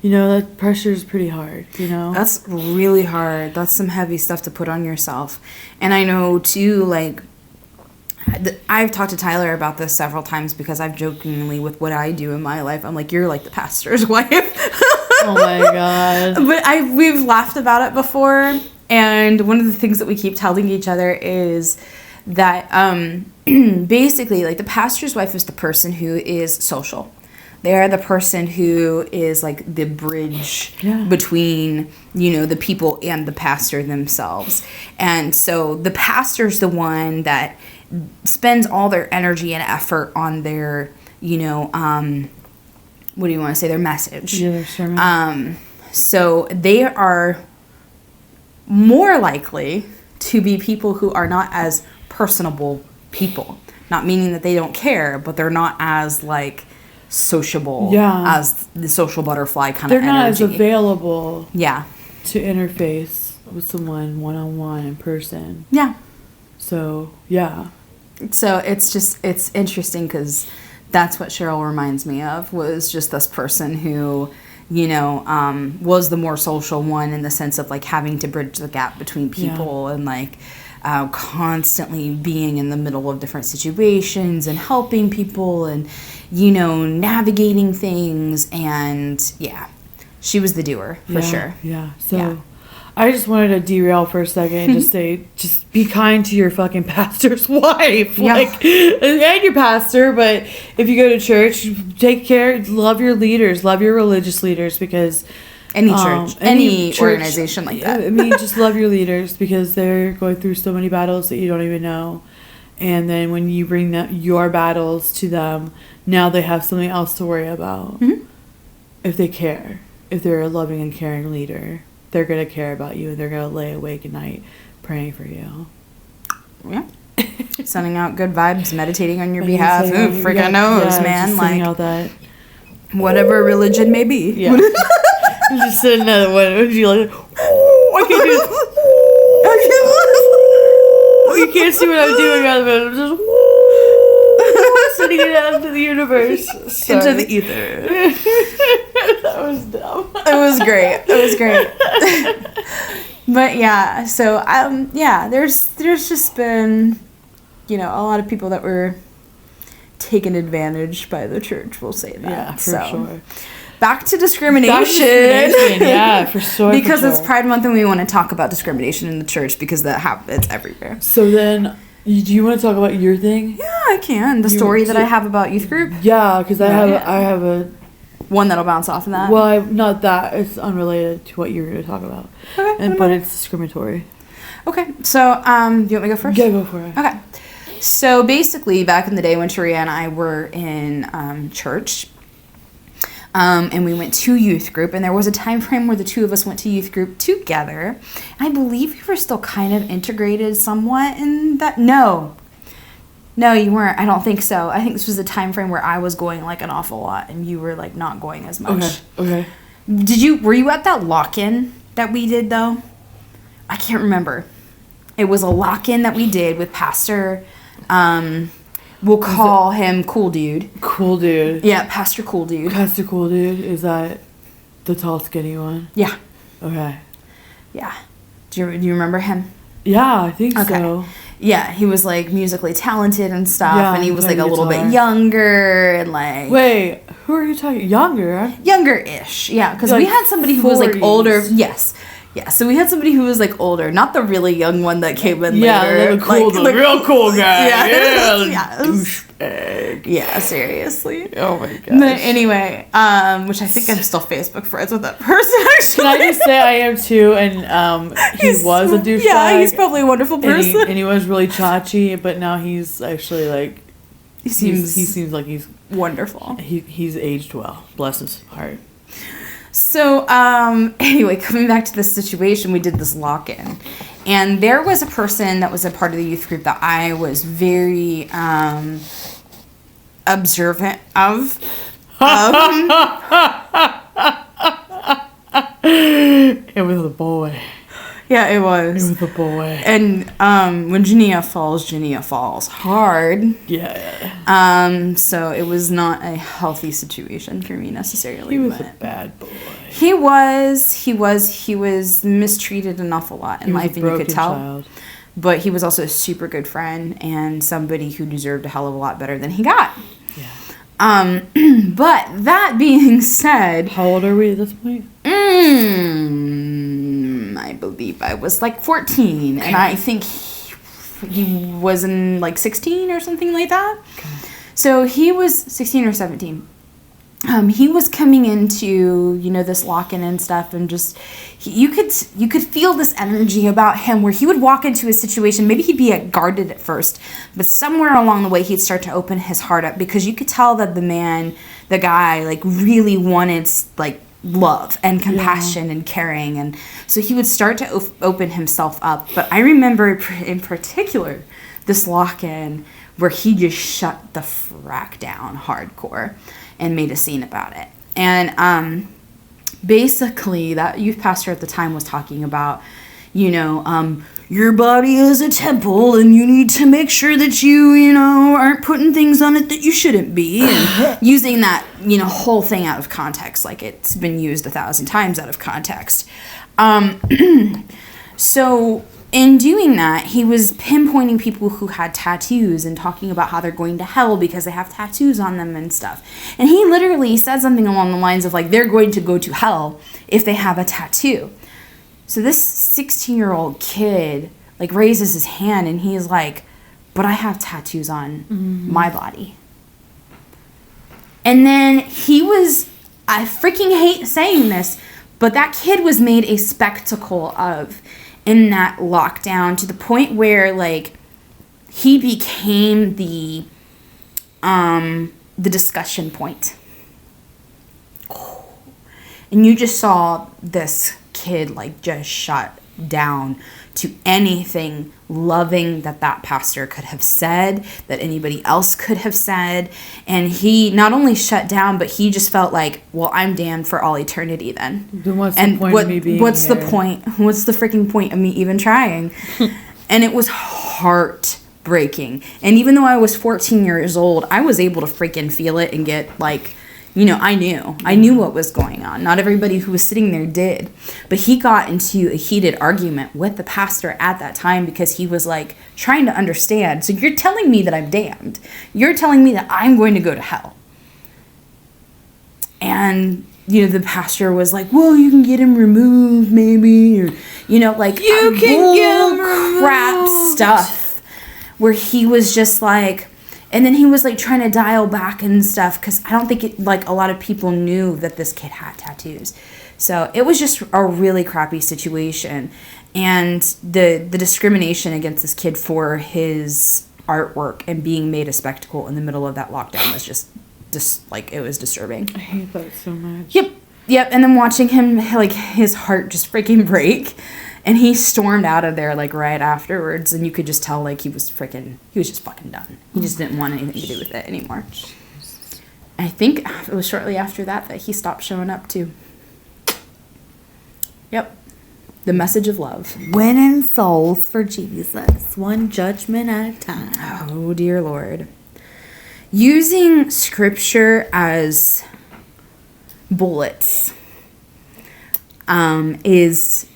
That pressure is pretty hard, That's really hard. That's some heavy stuff to put on yourself. And I know, too, like, I've talked to Tyler about this several times because I've jokingly, with what I do in my life, I'm like, you're like the pastor's wife. Oh my God. But we've laughed about it before, and one of the things that we keep telling each other is that basically, like, the pastor's wife is the person who is social. They are the person who is like the bridge between, the people and the pastor themselves. And so the pastor's the one that spends all their energy and effort on their, what do you want to say, their message. Yeah, their sermon. So they are more likely to be people who are not as personable people. Not meaning that they don't care, but they're not as, like, sociable as the social butterfly kind of energy. They're not as available to interface with someone one-on-one in person. Yeah. So, yeah. So it's interesting because that's what Cheryl reminds me of, was just this person who, was the more social one in the sense of, like, having to bridge the gap between people and, like, constantly being in the middle of different situations and helping people and, navigating things. And, she was the doer, for sure. Yeah. So, I just wanted to derail for a second and just say, just be kind to your fucking pastor's wife. Yeah. Like, and your pastor, but if you go to church, take care, love your leaders, love your religious leaders, because any church, any organization like that. Just love your leaders because they're going through so many battles that you don't even know. And then when you bring your battles to them, now they have something else to worry about. Mm-hmm. If they care, if they're a loving and caring leader, they're going to care about you and they're going to lay awake at night praying for you. Yeah. Sending out good vibes, meditating on your behalf. Who freaking knows, man? Just like, out that. Whatever religion may be. Yeah. Just said another one. Would you like, I can't do this. You can't see what I'm doing out of it. I'm just sending it out into the universe. Sorry. Into the ether. That was dumb. It was great. But yeah, so there's just been, a lot of people that were taken advantage by the church, we'll say that. Yeah, for sure. Back to discrimination. Yeah, for sure. Because it's Pride Month and we want to talk about discrimination in the church because it's everywhere. So then, Do you want to talk about your thing? Yeah, I can. The story that I have about youth group. Yeah, because I have a one that'll bounce off of that. Well, not that. It's unrelated to what you were going to talk about. Okay. But it's discriminatory. Okay. So, do you want me to go first? Yeah, go for it. Okay. So basically, back in the day when Sharia and I were in church, and we went to youth group, and there was a time frame where the two of us went to youth group together. I believe we were still kind of integrated somewhat in that. No, you weren't. I don't think so. I think this was a time frame where I was going like an awful lot, and you were like not going as much. Okay. Were you at that lock-in that we did though? I can't remember. It was a lock-in that we did with Pastor. We'll call him Cool Dude. Cool Dude. Yeah, Pastor Cool Dude. Pastor Cool Dude, is that the tall, skinny one? Yeah. Okay. Yeah. Do you remember him? Yeah, I think so. Yeah, he was like musically talented and stuff, and he was like a little guitar. bit younger and like. Wait, who are you talking? Younger? Younger-ish, yeah, because like we had somebody who was like 40s. older. Yes. Yeah, so we had somebody who was like older, not the really young one that came in later. Yeah, the real cool guy. Yeah. Douchebag. Yeah, seriously. Oh my god. But anyway, which I think I'm still Facebook friends with that person, actually. Can I just say I am too, and he was a douchebag. Yeah, he's probably a wonderful person. And he was really chachi, but now he's actually like... He seems like he's... Wonderful. He's aged well. Bless his heart. So, anyway, coming back to this situation, we did this lock-in. And there was a person that was a part of the youth group that I was very observant of. It was a boy. Yeah, it was. It was a boy. And when Jania falls hard. Yeah. So it was not a healthy situation for me necessarily. He was a bad boy. He was mistreated an awful lot in life, and you could tell. Child. But he was also a super good friend and somebody who deserved a hell of a lot better than he got. Yeah. But that being said, how old are we at this point? I believe I was like 14, and I think he was in like 16 or something like that. Okay. So he was 16 or 17. He was coming into, this lock-in and stuff, and just you could feel this energy about him where he would walk into a situation. Maybe he'd be guarded at first, but somewhere along the way he'd start to open his heart up, because you could tell that the guy, like really wanted like love and compassion and caring, and so he would start to open himself up. But I remember in particular this lock-in where he just shut the frack down hardcore and made a scene about it. And basically that youth pastor at the time was talking about, your body is a temple, and you need to make sure that you aren't putting things on it that you shouldn't be, and using that, whole thing out of context, like it's been used 1,000 times out of context. So in doing that, he was pinpointing people who had tattoos and talking about how they're going to hell because they have tattoos on them and stuff. And he literally said something along the lines of like, they're going to go to hell if they have a tattoo. So this 16-year-old kid like raises his hand, and he's like, but I have tattoos on my body. And then I freaking hate saying this, but that kid was made a spectacle of in that lockdown, to the point where like he became the discussion point. And you just saw this kid like just shut down to anything loving that pastor could have said, that anybody else could have said. And he not only shut down, but he just felt like, well, I'm damned for all eternity then. Then what's the point of me being what's here? the point? What's the freaking point of me even trying? And it was heartbreaking. And even though I was 14 years old, I was able to freaking feel it and get like, I knew what was going on. Not everybody who was sitting there did. But he got into a heated argument with the pastor at that time because he was like trying to understand. So you're telling me that I'm damned. You're telling me that I'm going to go to hell. And, the pastor was like, well, you can get him removed maybe. Or, like, you can get him removed. Crap stuff. where he was just like, and then he was like trying to dial back and stuff, because I don't think it, like a lot of people knew that this kid had tattoos. So it was just a really crappy situation. And the discrimination against this kid for his artwork and being made a spectacle in the middle of that lockdown was just like, it was disturbing. I hate that so much. Yep. And then watching him, like, his heart just freaking break. And he stormed out of there, like, right afterwards. And you could just tell, like, he was just fucking done. He just didn't want anything to do with it anymore. I think it was shortly after that he stopped showing up, too. Yep. The message of love. Winning souls for Jesus. One judgment at a time. Oh, dear Lord. Using scripture as bullets is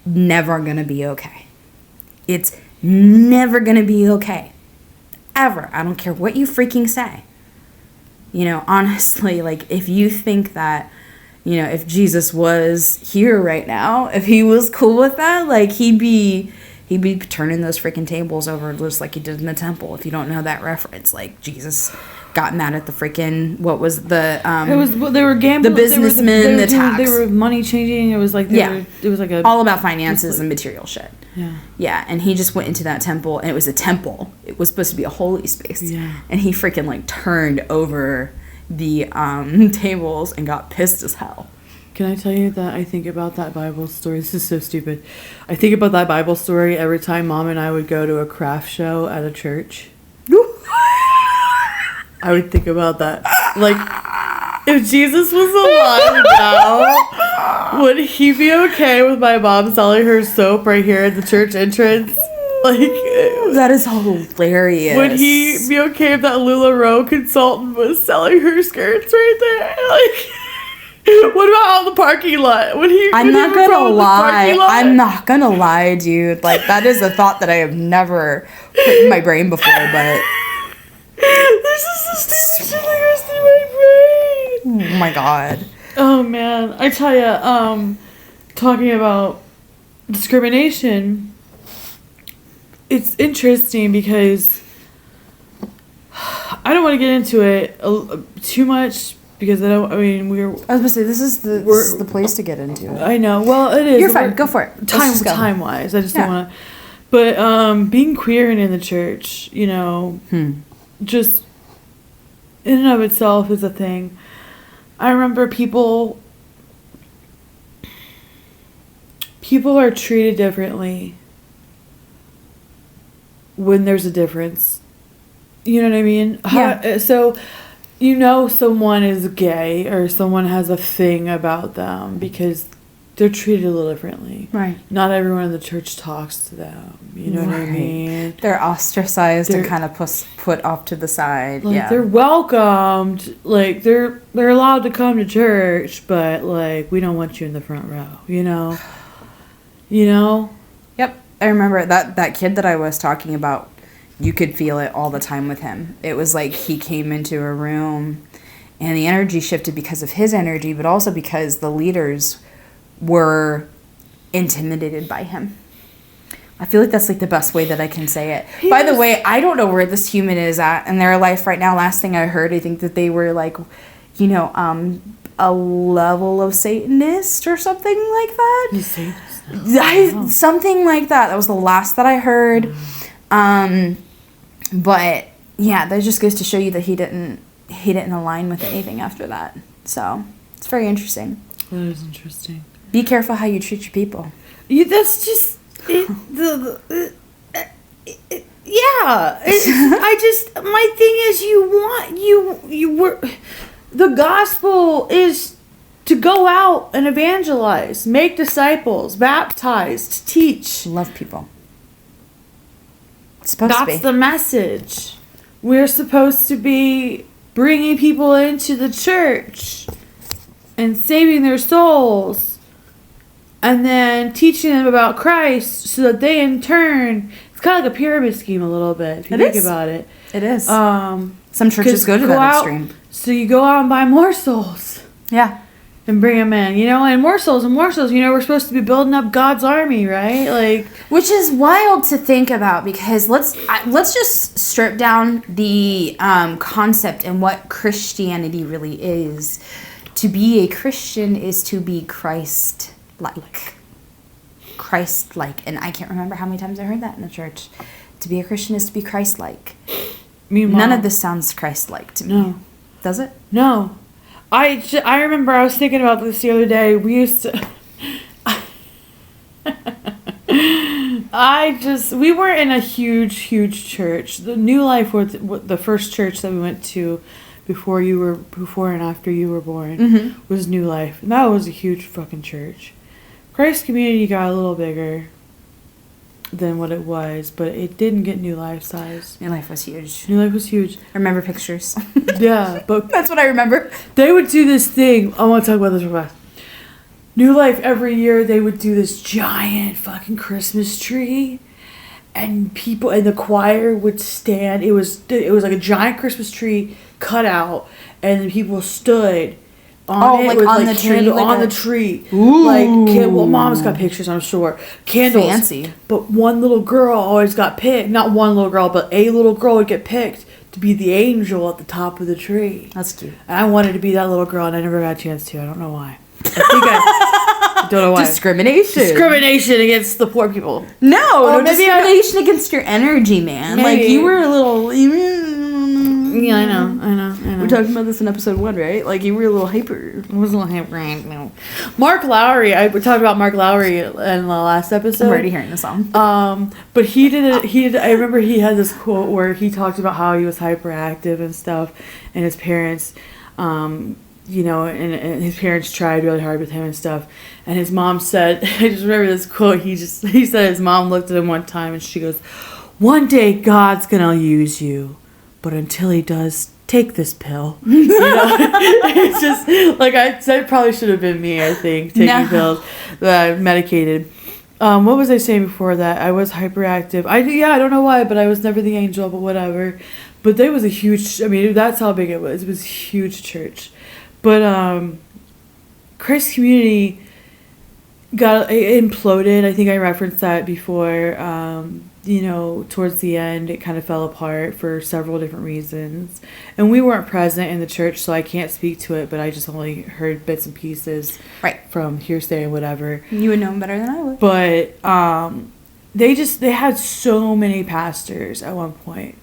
never going to be okay. It's never going to be okay. Ever. I don't care what you freaking say. You know, honestly, like, if you think that, you know, if Jesus was here right now, if he was cool with that, like, he'd be turning those freaking tables over just like he did in the temple. If you don't know that reference, like, Jesus got mad at the freaking, what was the they were gambling, the businessmen, the tax, they were money changing. It was like it was like all about finances and material shit. Yeah, and he just went into that temple, and it was a temple. It was supposed to be a holy space. And he freaking, like, turned over the tables and got pissed as hell. Can I tell you that I think about that Bible story? This is so stupid. I think about that Bible story every time Mom and I would go to a craft show at a church. I would think about that. Like, if Jesus was alive now, would he be okay with my mom selling her soap right here at the church entrance? Like, that is hilarious. Would he be okay if that LuLaRoe consultant was selling her skirts right there? Like, what about out in the parking lot? I'm not gonna lie, dude. Like, that is a thought that I have never put in my brain before, but this is the stupid shit that goes through my brain. Oh my god. Oh man, I tell you, talking about discrimination, it's interesting because I don't want to get into it too much because I was gonna say, this is the place to get into it. I know. Well, it is. You're fine. Go for it. Time wise, I just don't want to. But being queer and in the church, you know, just in and of itself is a thing. I remember people are treated differently when there's a difference. You know what I mean? Yeah. So, you know, someone is gay or someone has a thing about them because they're treated a little differently. Right. Not everyone in the church talks to them. You know what I mean? They're ostracized and kind of put off to the side. Like, they're welcomed. Like, they're allowed to come to church, but, like, we don't want you in the front row. You know? You know? Yep. I remember that kid that I was talking about. You could feel it all the time with him. It was like he came into a room and the energy shifted because of his energy, but also because the leaders were intimidated by him. I feel like that's like the best way that I can say it. By the way, I don't know where this human is at in their life right now. Last thing I heard, I think that they were like, you know, a level of Satanist or something like that. He's Satanist. Something like that. That was the last that I heard. But yeah, that just goes to show you that he didn't align with anything after that. So it's very interesting. That is interesting. Be careful how you treat your people. That's just yeah. My thing is, the gospel is to go out and evangelize, make disciples, baptize, teach, love people. That's the message. We're supposed to be bringing people into the church and saving their souls and then teaching them about Christ so that they in turn, it's kind of like a pyramid scheme a little bit if you think about it. It is. Some churches go to that extreme. So you go out and buy more souls. Yeah. and bring them in, you know, and more souls, you know, we're supposed to be building up God's army, right? Like, which is wild to think about, because let's just strip down the concept and what Christianity really is. To be a Christian is to be Christ-like. Christ-like. And I can't remember how many times I heard that in the church. To be a Christian is to be Christ-like. None of this sounds Christ-like to me. No. Does it? No. I remember I was thinking about this the other day. We used to... we weren't in a huge church. The New Life was the first church that we went to before and after you were born, was New Life. And that was a huge fucking church. Christ Community got a little bigger than what it was, but it didn't get New Life size. New Life was huge. New Life was huge. I remember pictures. Yeah, but that's what I remember. They would do this thing. I want to talk about this real fast. New Life, every year they would do this giant fucking Christmas tree, and people in the choir would stand. It was like a giant Christmas tree cut out, and then people stood on it, like with on like the tree, candle like on a... the tree. Ooh. Like, well, Mom's got pictures, I'm sure. Candles. Fancy. But one little girl always got picked. Not one little girl, but a little girl would get picked to be the angel at the top of the tree. That's cute. And I wanted to be that little girl, and I never got a chance to. I don't know why. I don't know why. Discrimination against the poor people. No discrimination against your energy, man. Maybe. Like, you were a little... Yeah, I know. We're talking about this in episode 1, right? Like, you were a little hyper. I was a little hyper, no. Mark Lowry, we talked about Mark Lowry in the last episode. I'm already hearing the song. But he did, I remember he had this quote where he talked about how he was hyperactive and stuff, and his parents, you know, and his parents tried really hard with him and stuff. And his mom said, I just remember this quote, he said his mom looked at him one time and she goes, "One day God's gonna use you, but until he does, take this pill." You know? It's just, like, that probably should have been me, I think, taking pills, medicated. What was I saying before that? I was hyperactive. I don't know why, but I was never the angel, but whatever. But there was a huge, I mean, that's how big it was. It was a huge church. But Christ Community got imploded. I think I referenced that before. You know, towards the end, it kind of fell apart for several different reasons. And we weren't present in the church, so I can't speak to it, but I just only heard bits and pieces from hearsay and whatever. You would know them better than I would. But they had so many pastors at one point.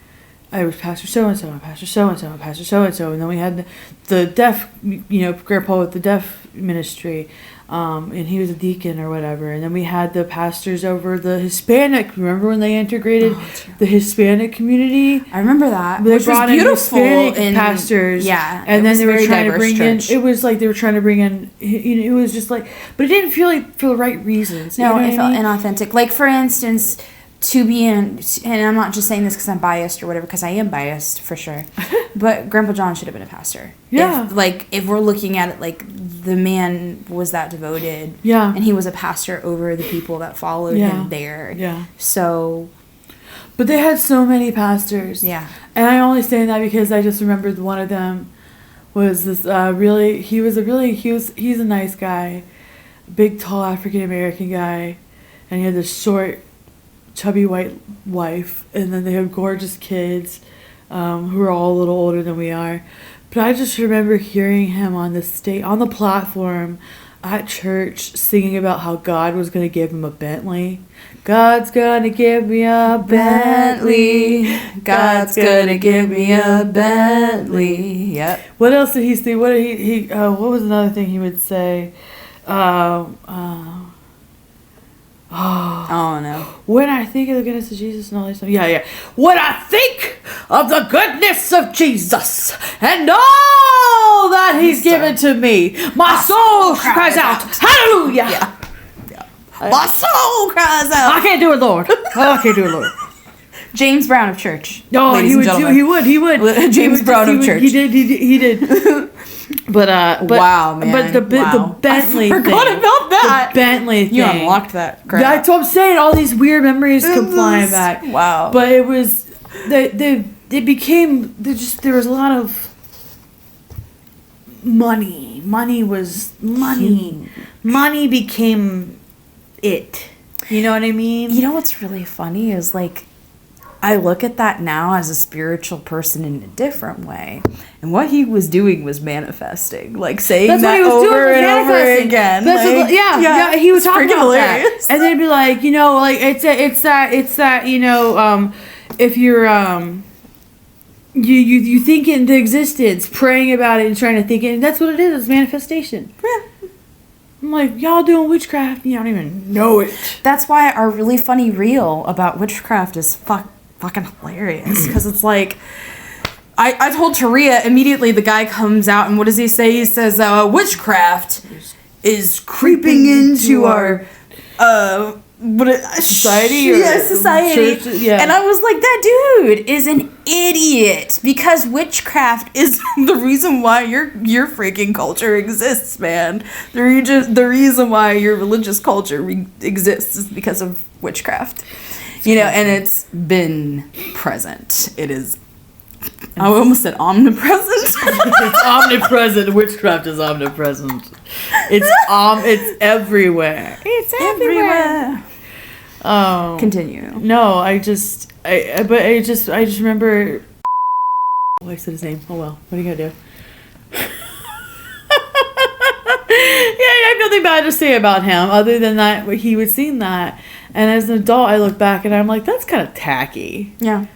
I was pastor so-and-so, and pastor so-and-so, and pastor so-and-so. And then we had the deaf, you know, grandpa with the deaf ministry. And he was a deacon or whatever. And then we had the pastors over the Hispanic. Remember when they integrated the Hispanic community? I remember that. They which brought was beautiful in Hispanic pastors. Yeah. And then they were trying to bring church. in. It was like they were trying to bring in. You know, it was just like, but it didn't feel like for the right reasons. No, you know it felt inauthentic. Like, for instance, to be in, and I'm not just saying this because I'm biased or whatever, because I am biased for sure, but Grandpa John should have been a pastor. Yeah. If we're looking at it, like, the man was that devoted. Yeah. And he was a pastor over the people that followed him there. Yeah. So. But they had so many pastors. Yeah. And I only say that because I just remembered one of them was this he's a nice guy, big, tall African American guy, and he had this short, chubby white wife, and then they have gorgeous kids who are all a little older than we are. But I just remember hearing him on the platform at church singing about how God was going to give him a Bentley. God's going to give me a Bentley. God's going to give me a Bentley. Yep. What else did he say? What was another thing he would say? Oh no. When I think of the goodness of Jesus and all this stuff. Yeah. When I think of the goodness of Jesus and all that he's given to me, my soul cries out, hallelujah. Yeah. My soul cries out. I can't do it, Lord. I can't do it, Lord. James Brown of church. Oh, he would. James Brown of church. He did. But wow, man. But the Bentley thing. I forgot about that. The Bentley thing. You unlocked that crap. That's what I'm saying. All these weird memories come flying back. Wow. But it was there was a lot of money Money was money. Money became it. You know what I mean? You know what's really funny is like, I look at that now as a spiritual person in a different way. And what he was doing was manifesting. Like saying That's that what he was over doing, and over manifesting. again. That's Like, yeah, he was talking about hilarious. that. And then be like, you know, like it's that, you know, if you're you think it into existence, praying about it and trying to think it, and that's what it is, it's manifestation. Yeah. I'm like, y'all doing witchcraft, you don't even know it. That's why our really funny reel about witchcraft is fucking hilarious. Because it's like, I told Taria immediately, the guy comes out and what does he say? He says, witchcraft is creeping into our society. Yeah, society. Church, yeah. And I was like, that dude is an idiot, because witchcraft is the reason why your freaking culture exists, man. The reason why your religious culture exists is because of witchcraft. You know, and it's been present. It is, I almost said omnipresent. It's omnipresent. Witchcraft is omnipresent. It's everywhere. It's everywhere. Continue. No, I just remember. Oh, I said his name. Oh well. What are you gonna do? Yeah, I have nothing bad to say about him other than that he was seeing that, and as an adult, I look back and I'm like, that's kind of tacky. Yeah.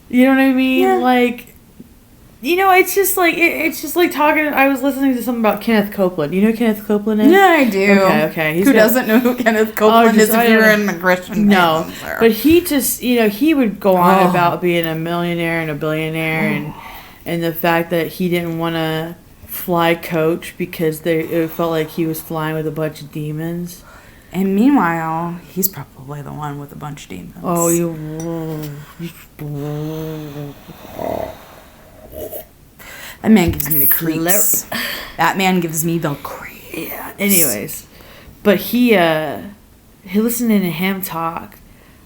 You know what I mean? Yeah. Like, you know, it's just like it's just like talking. I was listening to something about Kenneth Copeland. You know who Kenneth Copeland is? Yeah, I do. Okay. Who doesn't know who Kenneth Copeland is if you're in the Christian No, fans, or- but he just, you know, he would go on about being a millionaire and a billionaire and the fact that he didn't want to fly coach because it felt like he was flying with a bunch of demons. And meanwhile, he's probably the one with a bunch of demons. Oh, That man gives me the creeps. That man gives me the creeps. Yeah. Anyways, but he listening to him talk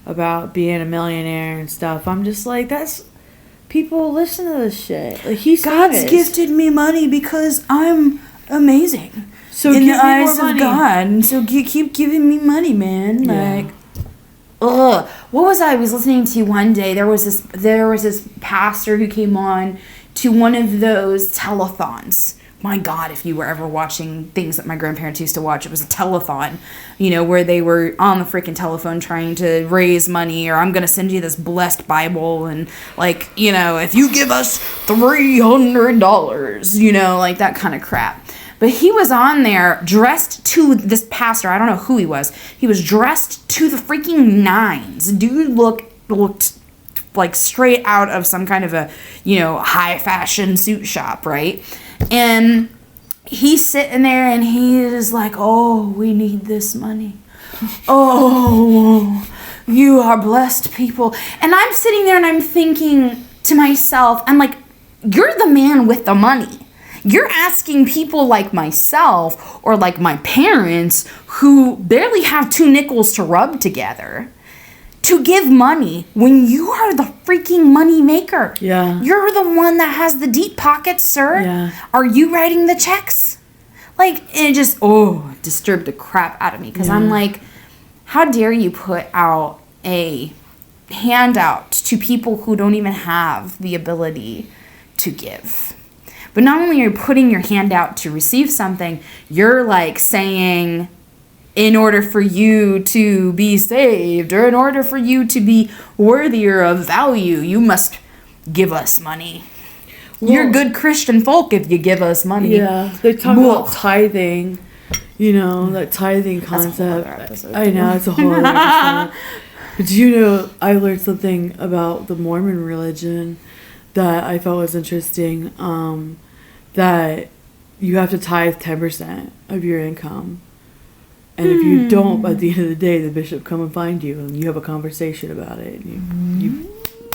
about being a millionaire and stuff. I'm just like, that's people listen to this shit. Like God's gifted me money because I'm amazing. So in give the me eyes more of money. God. So keep giving me money, man. Yeah. Like, ugh. What was I was listening to one day? There was this pastor who came on to one of those telethons. My God, if you were ever watching things that my grandparents used to watch, it was a telethon, you know, where they were on the freaking telephone trying to raise money, or I'm going to send you this blessed Bible, and like, you know, if you give us $300, you know, like that kind of crap. But he was on there dressed to this pastor. I don't know who he was. He was dressed to the freaking nines. Dude looked like straight out of some kind of a, you know, high fashion suit shop, right? And he's sitting there and he is like, oh, we need this money. Oh, you are blessed people. And I'm sitting there and I'm thinking to myself, I'm like, you're the man with the money. You're asking people like myself or like my parents who barely have 2 nickels to rub together to give money when you are the freaking money maker. Yeah. You're the one that has the deep pockets, sir. Yeah. Are you writing the checks? Like, it just, disturbed the crap out of me. Because I'm like, how dare you put out a handout to people who don't even have the ability to give? But not only are you putting your hand out to receive something, you're like saying, in order for you to be saved, or in order for you to be worthier of value, you must give us money. Well, you're good Christian folk if you give us money. Yeah, they talk about tithing, you know, that tithing concept. I know, it's a whole other episode. But you know, I learned something about the Mormon religion that I thought was interesting, that you have to tithe 10% of your income. And if you don't, at the end of the day, the bishop come and find you, and you have a conversation about it. And you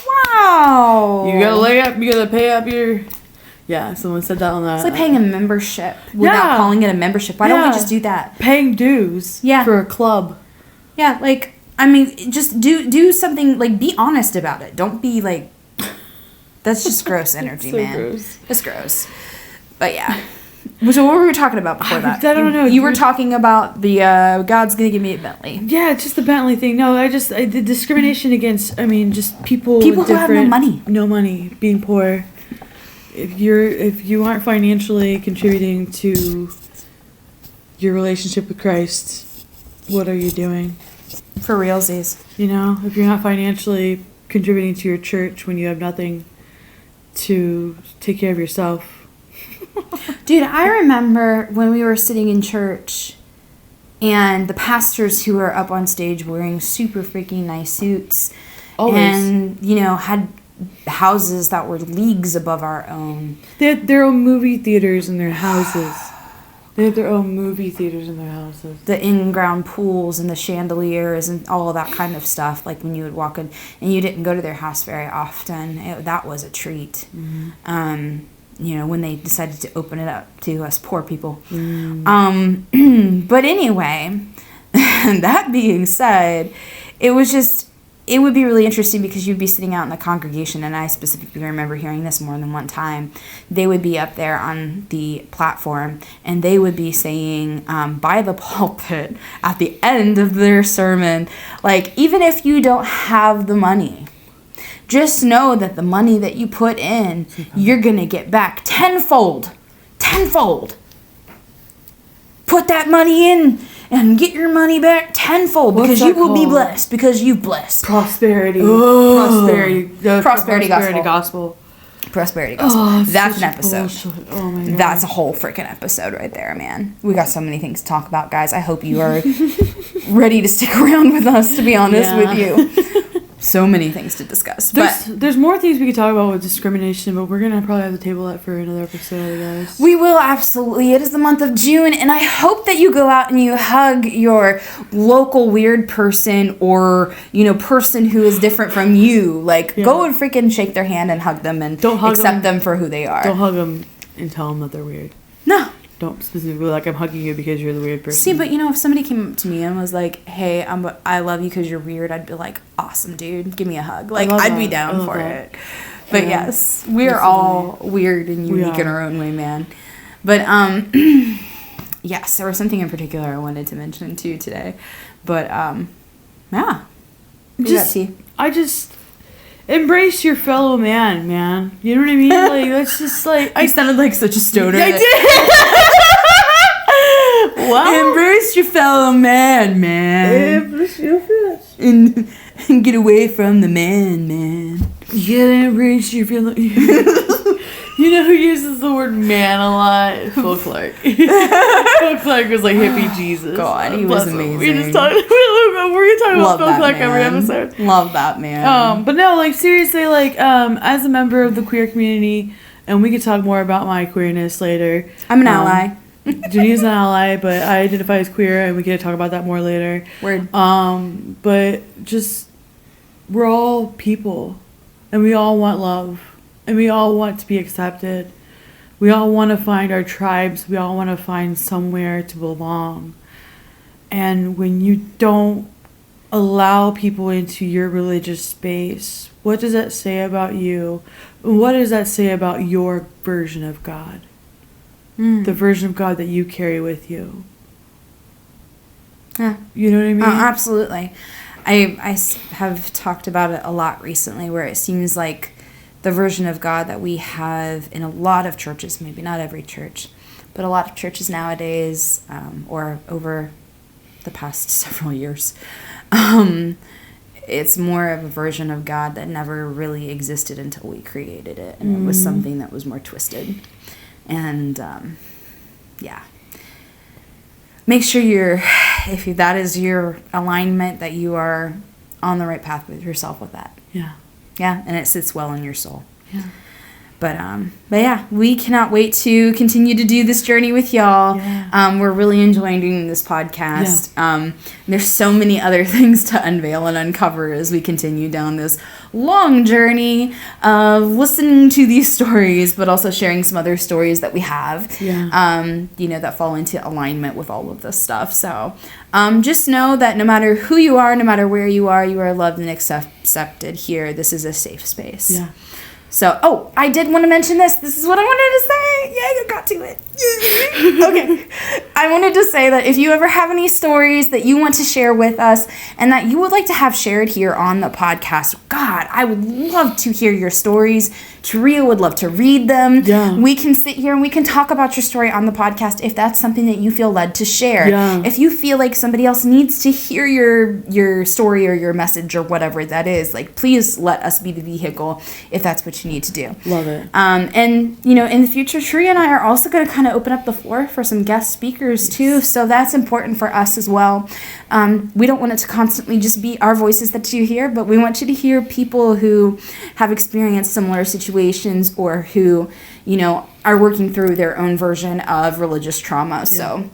wow! You gotta pay up your. Yeah, someone said that on that. It's like paying a membership without calling it a membership. Why don't we just do that? Paying dues. For a club. Yeah, like, I mean, just do something, like, be honest about it. Don't be like. That's just gross energy, so man. Gross. It's gross. But yeah. So what were we talking about before that? I don't know. You were talking about the God's gonna give me a Bentley. Yeah, it's just the Bentley thing. No, the discrimination against, just people People who have no money. No money, being poor. If you aren't financially contributing to your relationship with Christ, what are you doing? For realsies. If you're not financially contributing to your church when you have nothing to take care of yourself. Dude, I remember when we were sitting in church and the pastors who were up on stage wearing super freaking nice suits. Always. And, had houses that were leagues above our own. They had their own movie theaters in their houses. They had their own movie theaters in their houses. The in-ground pools and the chandeliers and all of that kind of stuff. Like when you would walk in, and you didn't go to their house very often. That was a treat. Mm-hmm. When they decided to open it up to us poor people. Mm. But anyway, that being said, it would be really interesting because you'd be sitting out in the congregation, and I specifically remember hearing this more than one time. They would be up there on the platform, and they would be saying by the pulpit at the end of their sermon, like, even if you don't have the money, just know that the money that you put in, you're going to get back tenfold. Tenfold. Put that money in and get your money back tenfold because you will be blessed because you've blessed. Prosperity. Prosperity gospel. Prosperity gospel. Oh, that's an episode. Bullshit. Oh my God. That's a whole freaking episode right there, man. We got so many things to talk about, guys. I hope you are ready to stick around with us, to be honest with you. So many things to discuss. There's more things we could talk about with discrimination, but we're going to probably have to table that for another episode, guys. We will, absolutely. It is the month of June, and I hope that you go out and you hug your local weird person or, person who is different from you. Go and freaking shake their hand and hug them and accept them for who they are. Don't hug them and tell them that they're weird. No. Don't specifically I'm hugging you because you're the weird person. See, but if somebody came up to me and was like, "Hey, I love you because you're weird," I'd be like, "Awesome, dude, give me a hug." I'd be down for it. But yes, we are all weird and unique in our own way, man. But yes, there was something in particular I wanted to mention too today. But yeah, I just embrace your fellow man. You know what I mean? That's just I sounded like such a stoner. I did. Wow. Embrace your fellow man. Embrace your fellow. And get away from the man. You gotta embrace your fellow. You know who uses the word man a lot? Phil Clark. Phil Clark was like hippie Jesus. God, he was amazing. We're gonna talk about Phil Clark every episode. Love that man. But no, seriously, as a member of the queer community, and we could talk more about my queerness later. I'm an ally. Janine's an ally, but I identify as queer, and we can talk about that more later. Word. But we're all people, and we all want love. And we all want to be accepted. We all want to find our tribes. We all want to find somewhere to belong. And when you don't allow people into your religious space, what does that say about you? What does that say about your version of God? The version of God that you carry with you. Yeah. You know what I mean? Absolutely. I have talked about it a lot recently where it seems like the version of God that we have in a lot of churches, maybe not every church, but a lot of churches nowadays, or over the past several years, it's more of a version of God that never really existed until we created it. And it was something that was more twisted. And, yeah. Make sure if that is your alignment, that you are on the right path with yourself with that. Yeah. Yeah, and it sits well in your soul. Yeah. But yeah, we cannot wait to continue to do this journey with y'all. Yeah. We're really enjoying doing this podcast. Yeah. There's so many other things to unveil and uncover as we continue down this long journey of listening to these stories, but also sharing some other stories that we have, that fall into alignment with all of this stuff. So just know that no matter who you are, no matter where you are loved and accepted here. This is a safe space. Yeah. So, I did want to mention this. This is what I wanted to say. Yeah, you got to it. Okay. I wanted to say that if you ever have any stories that you want to share with us and that you would like to have shared here on the podcast, God, I would love to hear your stories. Taria would love to read them. Yeah. We can sit here and we can talk about your story on the podcast if that's something that you feel led to share. Yeah. If you feel like somebody else needs to hear your story or your message or whatever that is, like, please let us be the vehicle if that's what you need to do. Love it. And, you know, in the future, Taria and I are also going to kind of open up the floor for some guest speakers too. So that's important for us as well. We don't want it to constantly just be our voices that you hear, but we want you to hear people who have experienced similar situations or who, you know, are working through their own version of religious trauma. So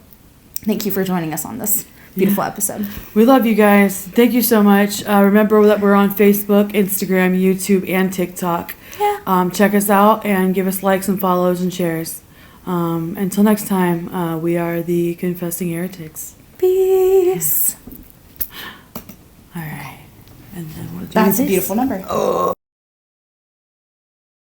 thank you for joining us on this beautiful episode. We love you guys. Thank you so much. Remember that we're on Facebook, Instagram, YouTube, and TikTok. Yeah. Check us out and give us likes and follows and shares. Until next time, we are the Confessing Heretics. Peace. All right. And then we'll do That's this. a beautiful number. Oh.